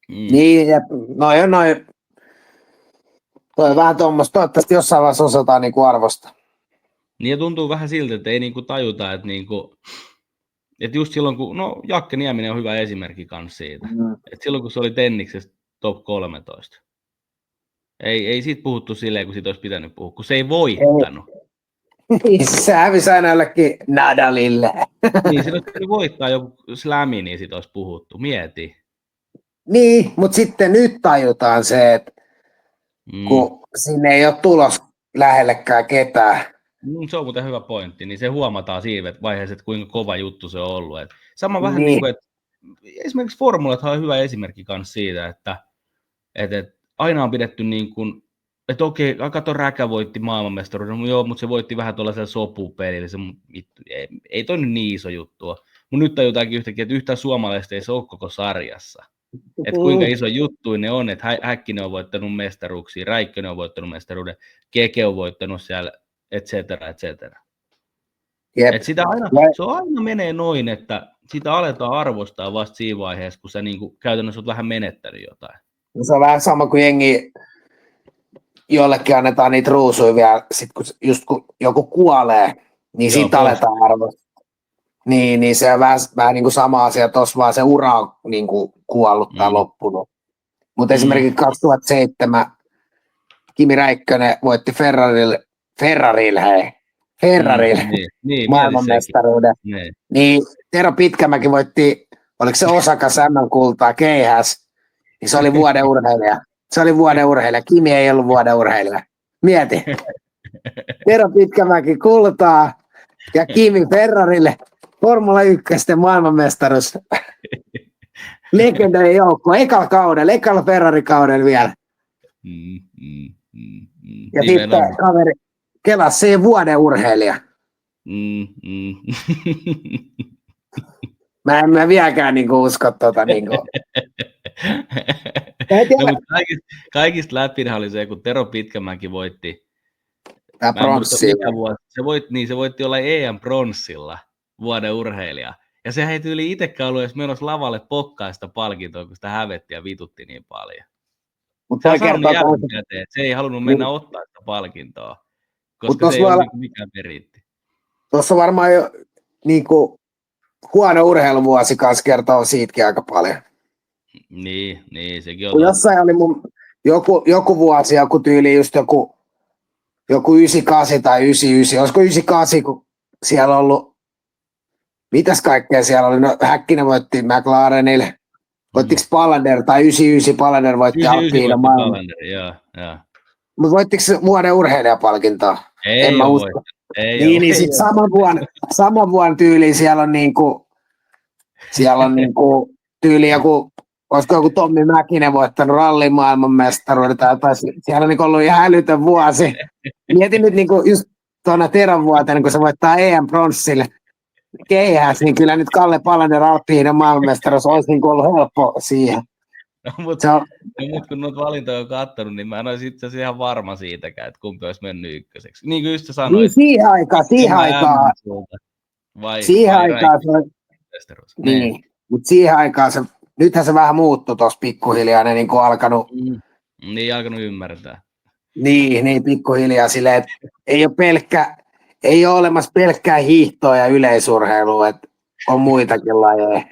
Speaker 3: Niin, ja noin. Toi on vähän tuommoista, toivottavasti jossain vaiheessa osataan niinku arvostaa.
Speaker 1: Niin ja tuntuu vähän siltä, että ei niinku tajuta, että että just silloin kun, Jakke Nieminen on hyvä esimerkki kanssa siitä, että silloin kun se oli tenniksessä top 13, ei siitä puhuttu silleen, kun siitä olisi pitänyt puhua, kun se ei voittanut.
Speaker 3: Niin, se hävisi aina jollekin Nadalille.
Speaker 1: Niin, silloin kun voittaa joku slami, niin siitä olisi puhuttu, mieti.
Speaker 3: Niin, mutta sitten nyt tajutaan se, että kun sinne ei ole tulos lähellekään ketään.
Speaker 1: Se on muuten hyvä pointti, niin se huomataan siinä vaiheessa, että kuinka kova juttu se on ollut. Sama vähän niin kuin, että esimerkiksi formulathan on hyvä esimerkki myös siitä, että aina on pidetty niin kuin, että okei, kato Räkä voitti maailmanmestaruuden, mutta se voitti vähän tuollaisella sopupelillä, se ei toi nyt niin iso juttu ole. Mutta nyt tajutaankin yhtäkkiä, että yhtään suomalaista ei se ole koko sarjassa. Että kuinka iso juttu ne on, että Häkkinen on voittanut mestaruuksia, Räikkönen on voittanut mestaruuden, Keke on voittanut siellä, et cetera. Et sitä aina, se aina menee noin, että sitä aletaan arvostaa vasta siinä vaiheessa, kun sä niinku käytännössä olet vähän menettänyt jotain.
Speaker 3: Se on vähän sama kuin jengi, jollekin annetaan niitä ruusuja vielä, sit kun joku kuolee, niin siitä aletaan arvostaa. Niin se on vähän niin kuin sama asia tuossa, vaan se ura on niin kuin kuollut tai loppunut. Mutta esimerkiksi 2007 Kimi Räikkönen voitti Ferrarille maailmanmestaruuden. Niin Tero Pitkämäki voitti, oliko se Osakas MM-kultaa, keihäs, niin se oli vuoden urheilija. Kimi ei ollut vuoden urheilija. Mieti. Tero Pitkämäki kultaa ja Kimi Ferrarille. Formula 1 maailmanmestaruus. Legendainen joukko. Ekalla Ferrari-kaudella vielä. Ja sitten kaveri kelasi siihen vuoden urheilija. Mä en vieläkään niinku usko niinku.
Speaker 1: Kaikista läpinhän oli se, kun Tero Pitkämäki voitti. Se voitti olla EM-pronssilla vuoden urheilija. Ja sehän ei tyyli itsekään ollut edes menossa lavalle pokkaa sitä palkintoa, kun sitä hävetti ja vitutti niin paljon. Se on sanonut jälkikäteen, että se ei halunnut mennä ottaa sitä palkintoa, koska se ei ole mikään peritti.
Speaker 3: Tuossa on varmaan jo niinku huono urheiluvuosi kanssa kertoo siitäkin aika paljon.
Speaker 1: Niin sekin on.
Speaker 3: Jossain oli joku vuosi, joku tyyli just joku 98 tai 99, olisiko 98, kun siellä on ollut, mitäs kaikkea siellä oli, no Häkkinen voitti McLarenille, voittiko Palander, tai 99 Palander voitti Alpine maailman. Mutta voittiko se vuoden urheilijapalkintoa?
Speaker 1: En mä usko.
Speaker 3: Niin sitten saman vuonna tyyliin siellä on niinku tyyli joku, olisiko joku Tommi Mäkinen voittanut rallin maailmanmestaruuden tai jotain, siellä on niinku ollut ihan älytön vuosi. Mietin nyt niinku just tuona Teron vuotena, kun se voittaa EM-pronssille, keihäs, niin kyllä nyt Kalle Palanen Alppihiinan maailmanmestaruus olisi niin ollut helppo siihen.
Speaker 1: No, mutta kun noita valintoja on katsonut, niin mä en olisi itse asiassa ihan varma siitäkään, että kumpi olisi mennyt ykköseksi. Niin kuin just sanoit.
Speaker 3: Niin siihen aikaan. Niin, mutta siihen aikaan nythän se vähän muuttui tuossa pikkuhiljaa, ne niin kuin alkanut.
Speaker 1: Niin alkanut ymmärtää.
Speaker 3: Niin pikkuhiljaa silleen, että ei ole olemassa pelkkää hiihtoa ja yleisurheilua, että on muitakin lajeja.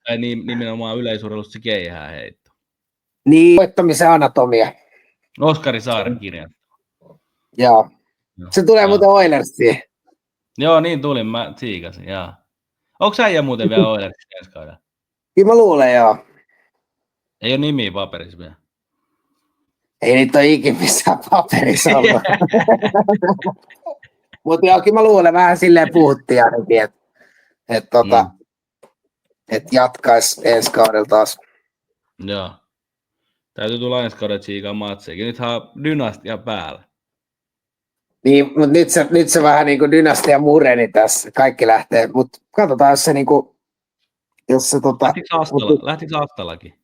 Speaker 1: Tai nimenomaan yleisurheilusta se keihää heitto.
Speaker 3: Niin, voittamisen anatomia.
Speaker 1: Oskari Saaren kirja.
Speaker 3: Joo. Se tulee muuten Oilersiin.
Speaker 1: Joo, niin tuli, mä tsiikasin, jaa. Onko äijä muuten vielä Oilersissa ensi kaudella?
Speaker 3: Kyllä mä luulen, joo.
Speaker 1: Ei ole nimiä paperissa vielä.
Speaker 3: Ei niitä ole ikinä missään paperissa ollut. Mutta joo, kyllä mä luulen, vähän silleen puhuttiin ainakin, että jatkaisi ensi kaudella taas.
Speaker 1: Joo. Täytyy tulla ensi kaudella tsiikaa matseekin. Nythän on dynastia päällä.
Speaker 3: Niin, mutta nyt se vähän niin kuin dynastia mureni tässä. Kaikki lähtee, mutta katsotaan, jos se niin kuin...
Speaker 1: Lähtikö Astalakin?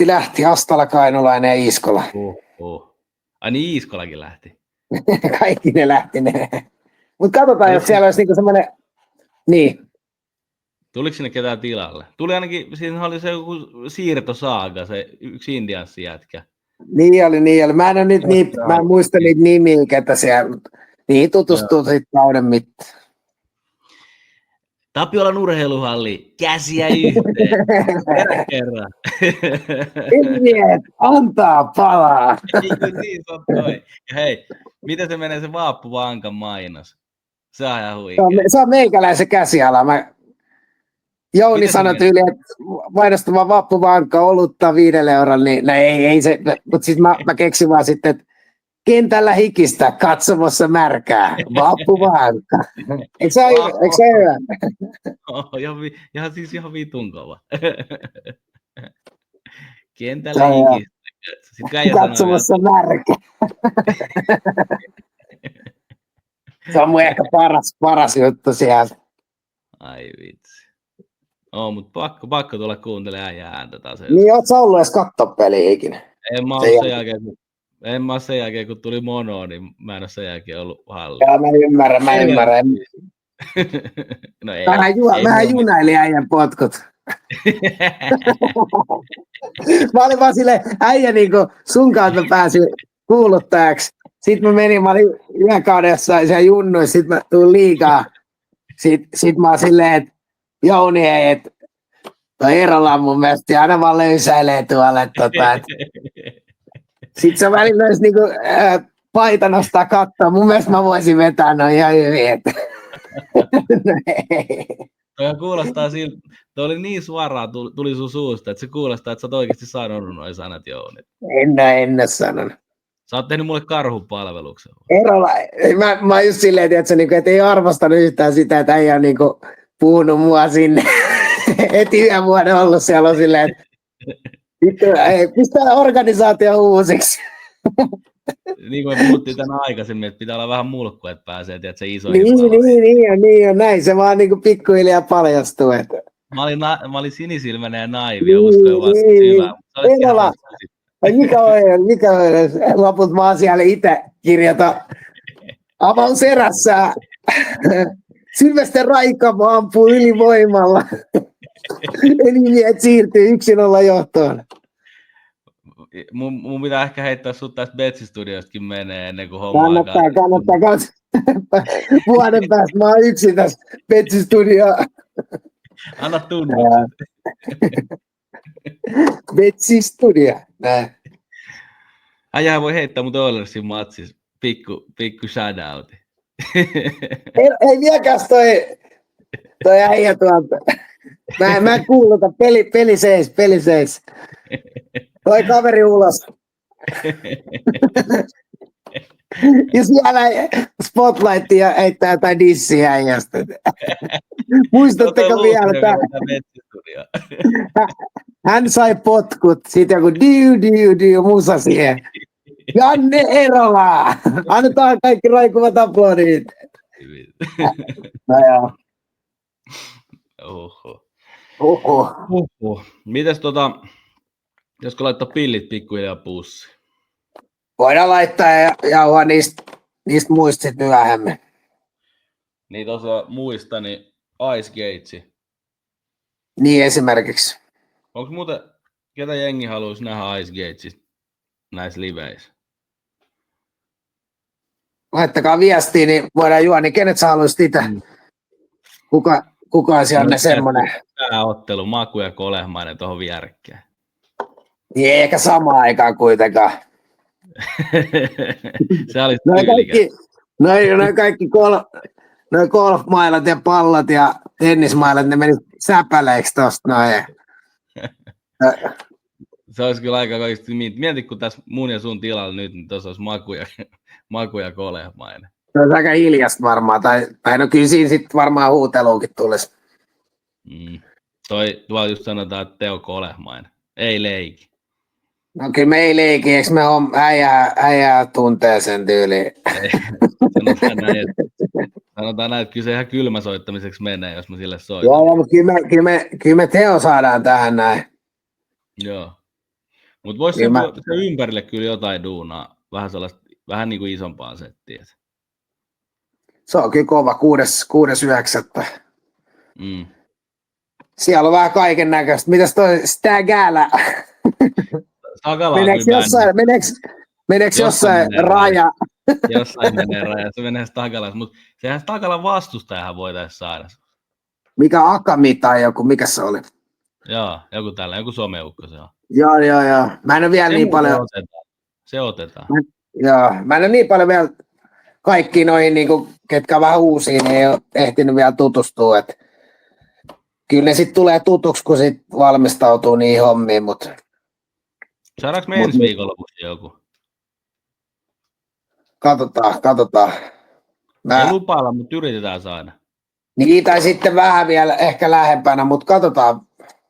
Speaker 3: Lähti. Astala, Kainulainen ja Iiskola.
Speaker 1: Ai niin, Iiskolakin lähti.
Speaker 3: Kaikki ne lähti. Mutta katsotaan, jos siellä olisi niinku semmoinen... Niin.
Speaker 1: Tuliko sinne ketään tilalle? Tuli ainakin, siinä oli se joku siirtosaaga, se yksi Indianssi jätkä.
Speaker 3: Niin oli. Mä en muista niitä nimiä, ketä siellä... Niin tutustuu sitten kauden mittaan.
Speaker 1: Tapiolan urheiluhalli, käsiä yhteen. Kerran.
Speaker 3: Antaa palaa.
Speaker 1: Niin se on toi. Ja hei, miten se menee se Vaappuvankan mainos? Se on ihan huikea.
Speaker 3: Se on meikäläisen käsiala. Jouni sanoi tyyliin, että mainostamaan Vaappuvankka olutta 5 eurolla, niin no ei se, mutta siis mä keksin vaan sitten, että kentällä hikistä, katsomossa märkää, Vaappuvankka. Eikö se hyvä?
Speaker 1: Ihan vitun kova. Kentällä hikistä.
Speaker 3: Katsomossa märkää. Se on mun ehkä paras juttu siellä.
Speaker 1: Ai vitsi. Pakko tulla kuuntelemaan äijää ääntä taas.
Speaker 3: Niin, oot sä ollut edes katsoa peliä ikinä?
Speaker 1: En mä ole sen jälkeen, kun tuli mono, niin mä en ole sen jälkeen ollut hallilla.
Speaker 3: Joo, mä ymmärrän.
Speaker 1: No ei.
Speaker 3: Vähän junailin äijän potkut. Mä olin vaan silleen, äijä niinku sun kautta pääsin kuuluttajaksi. Sitten mä olin yhden kauden jossain siellä junnuissa, sit mä tulin liikaa. Sit mä oon silleen, että Jouni ei, että toi Eerola on mun mielestä aina vaan löysäilee tuolle. Sitten se välillä olisi niinku, paita nostaa kattoa. Mun mielestä mä voisin vetää noin ihan hyvin.
Speaker 1: Toi kuulostaa siltä, toi oli niin suoraan tuli sun suusta, että se kuulostaa, että sä oot oikeasti sanonut noin sanat, Jouni.
Speaker 3: En ole sanonut.
Speaker 1: Sä oot tehnyt mulle karhupalveluksen.
Speaker 3: Eerola, mä oon just silleen, että ei arvostanut yhtään sitä, että ei ole niinku puhunut mua sinne. Heti yhden vuoden ollut siellä on silleen, että pistää organisaatio uusiksi.
Speaker 1: Niin kuin me puhuttiin tänä aikaisemmin, että pitää olla vähän mulkkua, että pääsee se isoihin
Speaker 3: niin on, näin se vaan niin kuin pikkuhiljaa paljastuu. Että...
Speaker 1: Mä olin sinisilmäinen ja naivi ja uskoin vaan hyvää.
Speaker 3: Eerola, mikä on, loput mä oon siellä itse kirjata avaus erässä. Sylvester Raikamo ampuu ylivoimalla. Eli miehet siirtyy 1-0 johtoon.
Speaker 1: Mun pitää ehkä heittää sut tästä Betsi-studiostakin menee ennen kuin homma
Speaker 3: kannattaa. Vuoden päästä mä oon yksin tässä Betsi-studioa.
Speaker 1: Anna tunnukset.
Speaker 3: Betsi-studio.
Speaker 1: Äijähän voi heittää mut Oilersin matsis. Pikku shoutouti.
Speaker 3: Ei vieläkäs toi äijä tuolta. Mä en kuuluta. Peli seis. Toi kaveri ulos. Ja siellä spotlightia heittää jotain dissiä äijästä. Muistatteko vielä tää? Hän sai potkut. Sitten joku diu musa siihen. Janne Eerola! Annetaan kaikki raikuvat aplodit. No joo.
Speaker 1: Oho. Mites josko laittaa pillit pikkuhiljaa pussiin?
Speaker 3: Voidaan laittaa ja jauhaa niistä muista sit myöhemmin.
Speaker 1: Niin tosiaan muista, niin Ice Gatesi.
Speaker 3: Niin esimerkiksi.
Speaker 1: Onko muuten, ketä jengi haluaisi nähdä Ice Gatesista näissä liveissä?
Speaker 3: Laittakaa viestiä, niin voidaan juoda. Niin kenet sä haluaisit itse? Kuka olisi Janne semmoinen?
Speaker 1: Pääottelu, Maku ja Kolehmainen tuohon vierekkeen.
Speaker 3: Niin eikä samaan aikaan kuitenkaan.
Speaker 1: Se olisi tyylikäs.
Speaker 3: Noi kaikki golfmailat ja pallot ja tennismailat, ne meni säpäleiksi tosta noin.
Speaker 1: Se olisi kyllä aika kaikista. Mieti, kun tässä mun ja sun tilalla nyt, niin tuossa olisi Maku ja Kolehmainen.
Speaker 3: Se olisi aika hiljasta varmaan, tai no kyllä siinä sitten varmaan huuteluukin tulisi.
Speaker 1: Tuolla just sanotaan, että Teo Kolehmainen. Ei leiki.
Speaker 3: No kyllä me ei leiki, eikö me äijää tuntee sen tyyliin?
Speaker 1: Sanotaan näin, että kyllä se ihan kylmäsoittamiseksi menee, jos mä sille soitan.
Speaker 3: Joo, mutta kyllä me Teo saadaan tähän näin.
Speaker 1: Joo. Mutta voisi se ympärille kyllä jotain duunaa, vähän niin kuin isompaa settiä.
Speaker 3: Se on kyllä kova, 6.9. Siellä on vähän kaiken näköistä. Mitäs toi Stagala? Meneekö jossain raja?
Speaker 1: Jossain menee raja, se menee Stagalaan, mutta sehän Stagalan vastustajahan voitaisiin saada.
Speaker 3: Mikä Akami tai joku, mikä se oli?
Speaker 1: Joo, joku someukko se on.
Speaker 3: Joo. Mä en ole vielä niin paljon...
Speaker 1: Se otetaan.
Speaker 3: Mä en ole niin paljon vielä kaikkiin noihin, niin kuin, ketkä on vähän uusia, niin ei ole ehtinyt vielä tutustua. Et kyllä ne sitten tulee tutuksi, kun sit valmistautuu niihin hommiin, mutta...
Speaker 1: Saadaanko me ensi viikonlopuksi joku?
Speaker 3: Katsotaan.
Speaker 1: Ei lupailla, mutta yritetään saada.
Speaker 3: Niin, tai sitten vähän vielä ehkä lähempänä, mutta katsotaan.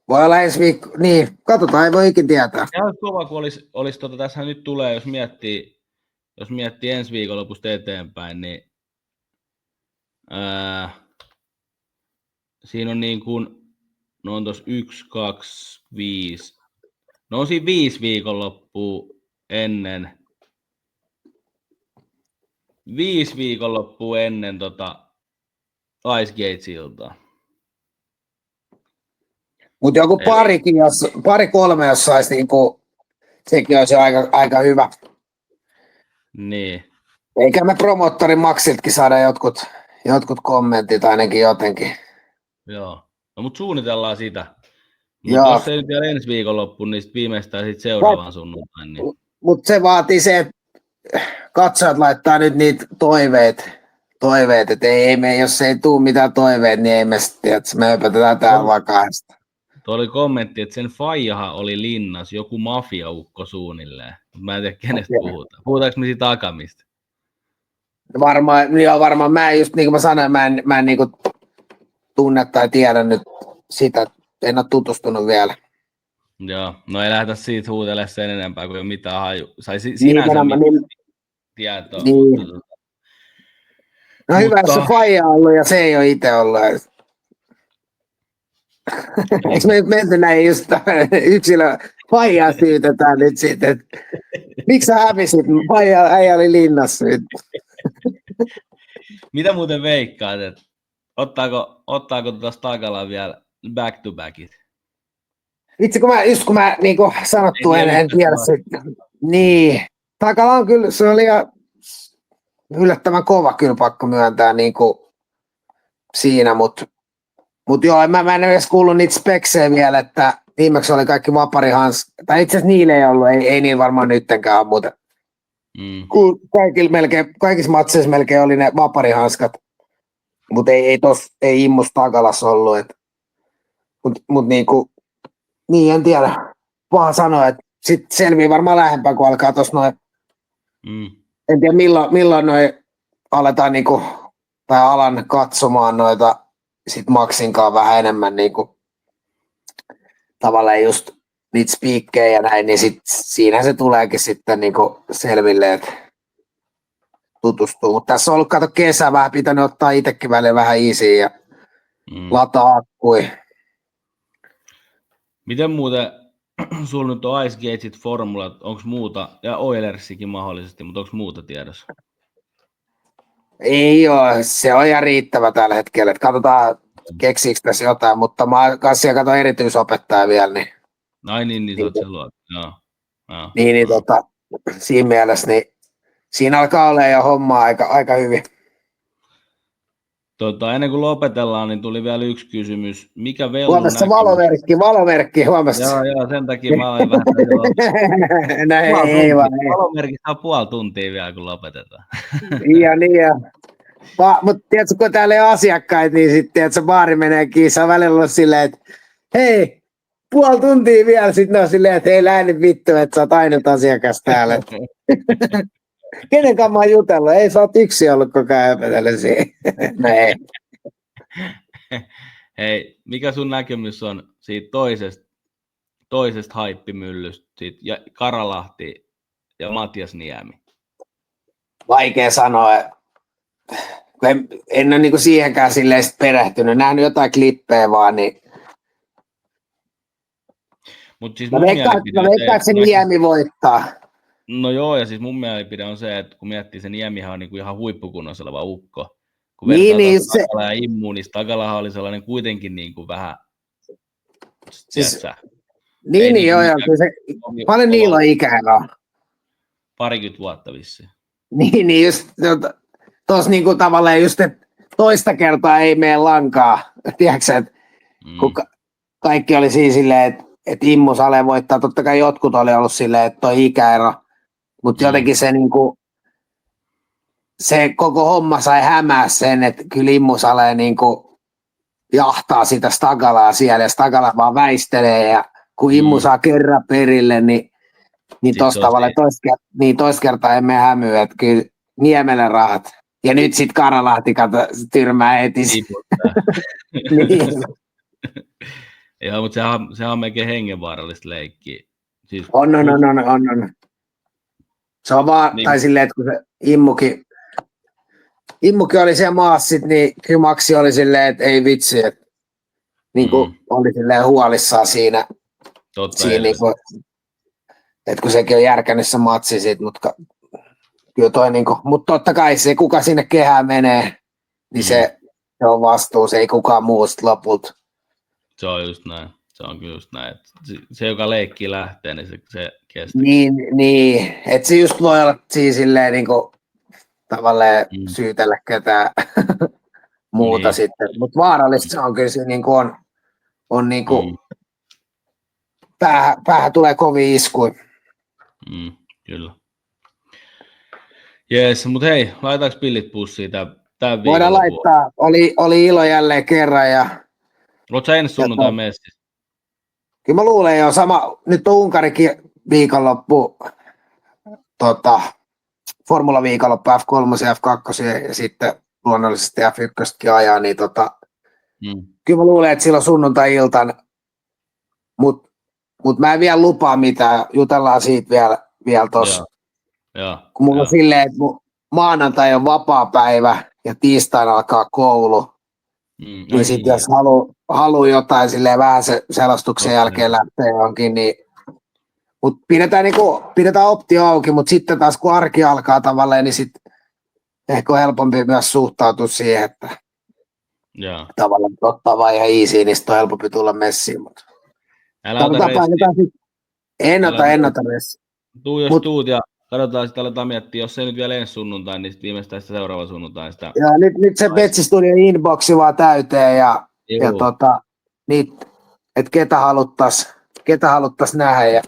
Speaker 3: Voi olla ensi viikko. Niin, katsotaan, ei voi ikin tietää.
Speaker 1: Se olisi kova, kun olisi tässä nyt tulee, jos miettii ensi viikonlopusta eteenpäin, niin siinä on niin kuin, no on tuossa 1, 2, 5, no on siinä 5 viikonloppua ennen 5 Ice Gates-iltaa.
Speaker 3: Mutta joku pari-kolme, jos saisi, niinku, sekin olisi aika hyvä.
Speaker 1: Niin.
Speaker 3: Eikä me promottorin Maxiltakin saada jotkut kommentit ainakin jotenkin.
Speaker 1: Joo, no mutta suunnitellaan sitä. Mutta jos ei nyt vielä ensi viikonloppuun, niin viimeistään sitten seuraavaan sunnuntain. Niin.
Speaker 3: Mutta se vaatii se, että katsojat laittaa nyt niitä toiveet, että jos ei tule mitään toiveita, niin ei me sitten, että me höpötetään täällä vaan kahdesta.
Speaker 1: Tuo oli kommentti, että sen faijahan oli linnas, joku mafiaukko suunnilleen. Mä en tiedä, kenestä puhutaan. Puhutaanko me siitä Akamista?
Speaker 3: Varmaan. Mä en just niin kuin mä sanoin, mä en niin kuin tunne tai tiedä nyt sitä, en ole tutustunut vielä.
Speaker 1: Joo, no ei lähdetä siitä huutelemaan sen enempää, kuin mitään haju. Sai sinänsä tietoa.
Speaker 3: Niin. No hyvä, jos se faija on ollut ja se ei ole itse ollut. Eikö me menty näin just yksilö faijaa syytetään nyt sitten, että miksi sä hävisit? Faija oli linnassa nyt.
Speaker 1: Mitä muuten veikkaat, että ottaako Stagalan vielä back to backit?
Speaker 3: Vitsi, kun mä niin kuin sanottu, en tiedä sitä. Niin, Stagala on kyllä, se oli yllättävän kova kyllä pakko myöntää niin kuin siinä, mutta joo, mä en edes kuullut niitä speksejä vielä, että viimeksi oli kaikki vaparihanskat, tai itse asiassa niillä ei ollut, ei niin varmaan nyttenkään ole, mutta kaikissa matseissa melkein oli ne vaparihanskat, mutta ei Immus Stagalassa ollut, mutta niin en tiedä, vaan sanoa, että sitten selvii varmaan lähempää, kun alkaa tuossa noin, en tiedä milloin noin aletaan niinku, tai alan katsomaan noita sit Maxinkaan vähän enemmän niinku, tavallaan just niitä spiikkejä ja näin, niin siinä se tuleekin sitten niinku selville, että tutustua. Mutta tässä on ollut, kato kesä vähän, pitänyt ottaa itsekin välillä vähän easy ja lataa akkui.
Speaker 1: Miten muuten, sulla nyt on Ice Gateit, Formulat, onko muuta, ja Oilersikin mahdollisesti, mutta onko muuta tiedossa?
Speaker 3: Ei ole, se on ihan riittävä tällä hetkellä. Et katsotaan, keksiikö tässä jotain, mutta mä kanssa katson erityisopettaja vielä. Niin,
Speaker 1: niin sä oot sen luot. Joo.
Speaker 3: Niin, siinä mielessä, niin siinä alkaa olla jo homma aika hyvin.
Speaker 1: Ennen kuin lopetellaan, niin tuli vielä yksi kysymys. Mikä Vellun
Speaker 3: Huomassa valomerkki, huomassa.
Speaker 1: Joo, sen takia mä olen vähän valomerkki saa puoli tuntia vielä, kun lopetetaan.
Speaker 3: Niin. Mutta tiedätkö, kun täällä ei ole asiakkaita, niin sitten tiedätkö, baari menee kiinni, se on välillä ollut silleen, että hei, puoli tuntia vielä, sitten on silleen, että hei, lähde vittu, että sä oot ainut asiakas täällä. Kenen kanssa mä oon jutellut? Ei, sä oot yksi ollut koko ajan öpötellä siihen. No ei.
Speaker 1: Hei, mikä sun näkemys on siitä toisesta haippimyllystä, siitä Karalahti ja Matias Niemi?
Speaker 3: Vaikea sanoa. En ole niinku siihenkään silleen perehtynyt. Nähnyt jotain klippejä vaan, niin
Speaker 1: mut siis
Speaker 3: mä veikkaan, että se Niemi voittaa.
Speaker 1: No joo, ja siis mun mielipide on se, että kun miettii, se Niemihän on niinku ihan huippukunnossa oleva ukko. Kun vertaa Takala ja Immu, niin Takalahan oli sellainen kuitenkin niinku vähän,
Speaker 3: siis, niin joo, kyllä se, paljon niillä on ikäeroa.
Speaker 1: Parikymmentä vuotta vissiin.
Speaker 3: Niin just tuossa niinku tavallaan just, että toista kertaa ei mene lankaa. Tiedätkö, että kun kaikki oli siinä silleen, että Immu Sale voittaa, totta kai jotkut oli ollut silleen, että toi ikäero, mutta jotenkin se niinku, se koko homma sai hämää sen, että kyllä Immu Sale niinku jahtaa sitä Stagalaa siellä ja Stagala vaan väistelee ja kun Immu saa kerran perille, niin tosta tavalla toista kertaa emme hämyä, että kyllä Niemelle rahat. Ja nyt sitten Karalahti tyrmää heti. Niin.
Speaker 1: Joo, mutta sehän on melkein hengenvaarallista leikkiä. Siis,
Speaker 3: on. Se on vaan, tai silleen, että kun se Immukin oli siellä maassa, niin kyllä Maxi oli silleen, että ei vitsi, että niin kuin oli silleen huolissaan siinä. Niin kuin, että kun sekin on järkännyt se matsi siitä, mutta kyllä toi niin kuin, mutta totta kai se, kuka sinne kehään menee, niin se on vastuu, se ei kukaan muu lopulta.
Speaker 1: Se on just näin. Se on kyllä just näin. Se, joka leikkiin lähtee, niin se kestää.
Speaker 3: Niin. Että se just voi olla siinä silleen niin kuin tavallaan syytellä ketään muuta sitten. Mutta vaarallista se on kyllä se niin kuin on niin kuin päähän tulee kovin iskuja.
Speaker 1: Kyllä. Jees, mutta hei, laitaanko pillit pussiin tämän
Speaker 3: voidaan laittaa. Oli ilo jälleen kerran.
Speaker 1: Oletko sä ensi sunnuntai messissä?
Speaker 3: Kyllä mä luulen jo sama. Nyt on Unkarikin viikonloppu, Formula-viikonloppu F3 ja F2 ja sitten luonnollisesti F1 ajaa, niin kyllä mä luulen, että silloin sunnuntai-iltana, mut mä en vielä lupaa mitään, jutellaan siitä vielä tossa. Kun mulla on silleen, että maanantai on vapaa päivä ja tiistaina alkaa koulu, niin sitten jos haluaa jotain silleen vähän selostuksen jälkeen lähteä johonkin, niin mutta pidetään optio auki, mutta sitten taas kun arki alkaa tavallaan, niin sitten ehkä on helpompi myös suhtautua siihen, että tavallaan ottaa vaan ihan easy, niin sitten on helpompi tulla messiin.
Speaker 1: Älä ota restiä.
Speaker 3: En ota restiä.
Speaker 1: Tuu jos tuut ja katsotaan, sitten aletaan miettiä, jos ei nyt vielä ensi sunnuntai, niin sitten viimeistään sitä seuraava sunnuntai. Sitä...
Speaker 3: Ja nyt se Betsi-studion inboxi vaan täyteen ja että ketä haluttais nähdä ja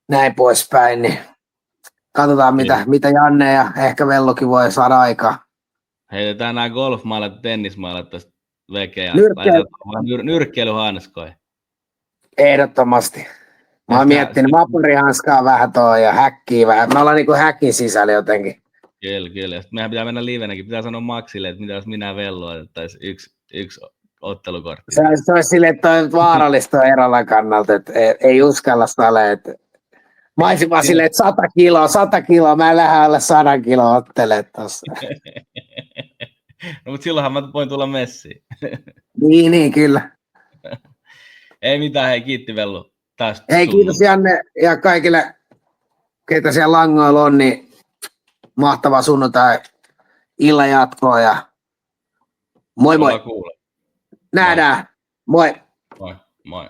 Speaker 3: näin poispäin, niin katsotaan mitä Janne ja ehkä Vellokin voi saada aikaa.
Speaker 1: Heitetään nämä golfmailat ja tennismailat tästä vekeä. Nyrkkeilyhanskoja.
Speaker 3: Ehdottomasti. Mä oon miettinyt vapurihanskaa vähän ja häkkiä vähän. Me ollaan niinku häkin sisällä jotenkin.
Speaker 1: Kyllä. Meidän pitää mennä livenäkin. Pitää sanoa Maxille, että mitä jos minä Vello otettaisiin yksi ottelukortti.
Speaker 3: Se olisi silleen, että on vaarallista erolla kannalta, että ei uskalla sale. Mä olisin vaan silleen, että 100 kiloa, mä en lähde alle 100 kiloa ottelemaan tossa.
Speaker 1: No, mutta silloinhan mä voin tulla messiin.
Speaker 3: Niin, kyllä.
Speaker 1: Ei mitään, hei, kiitti Vellu tästä.
Speaker 3: Hei, kiitos Janne ja kaikille, keitä siellä langoilla on, niin mahtava sunnuntai illan jatkoa ja moi moi.
Speaker 1: Kuule.
Speaker 3: Nähdään. Moi.
Speaker 1: Moi.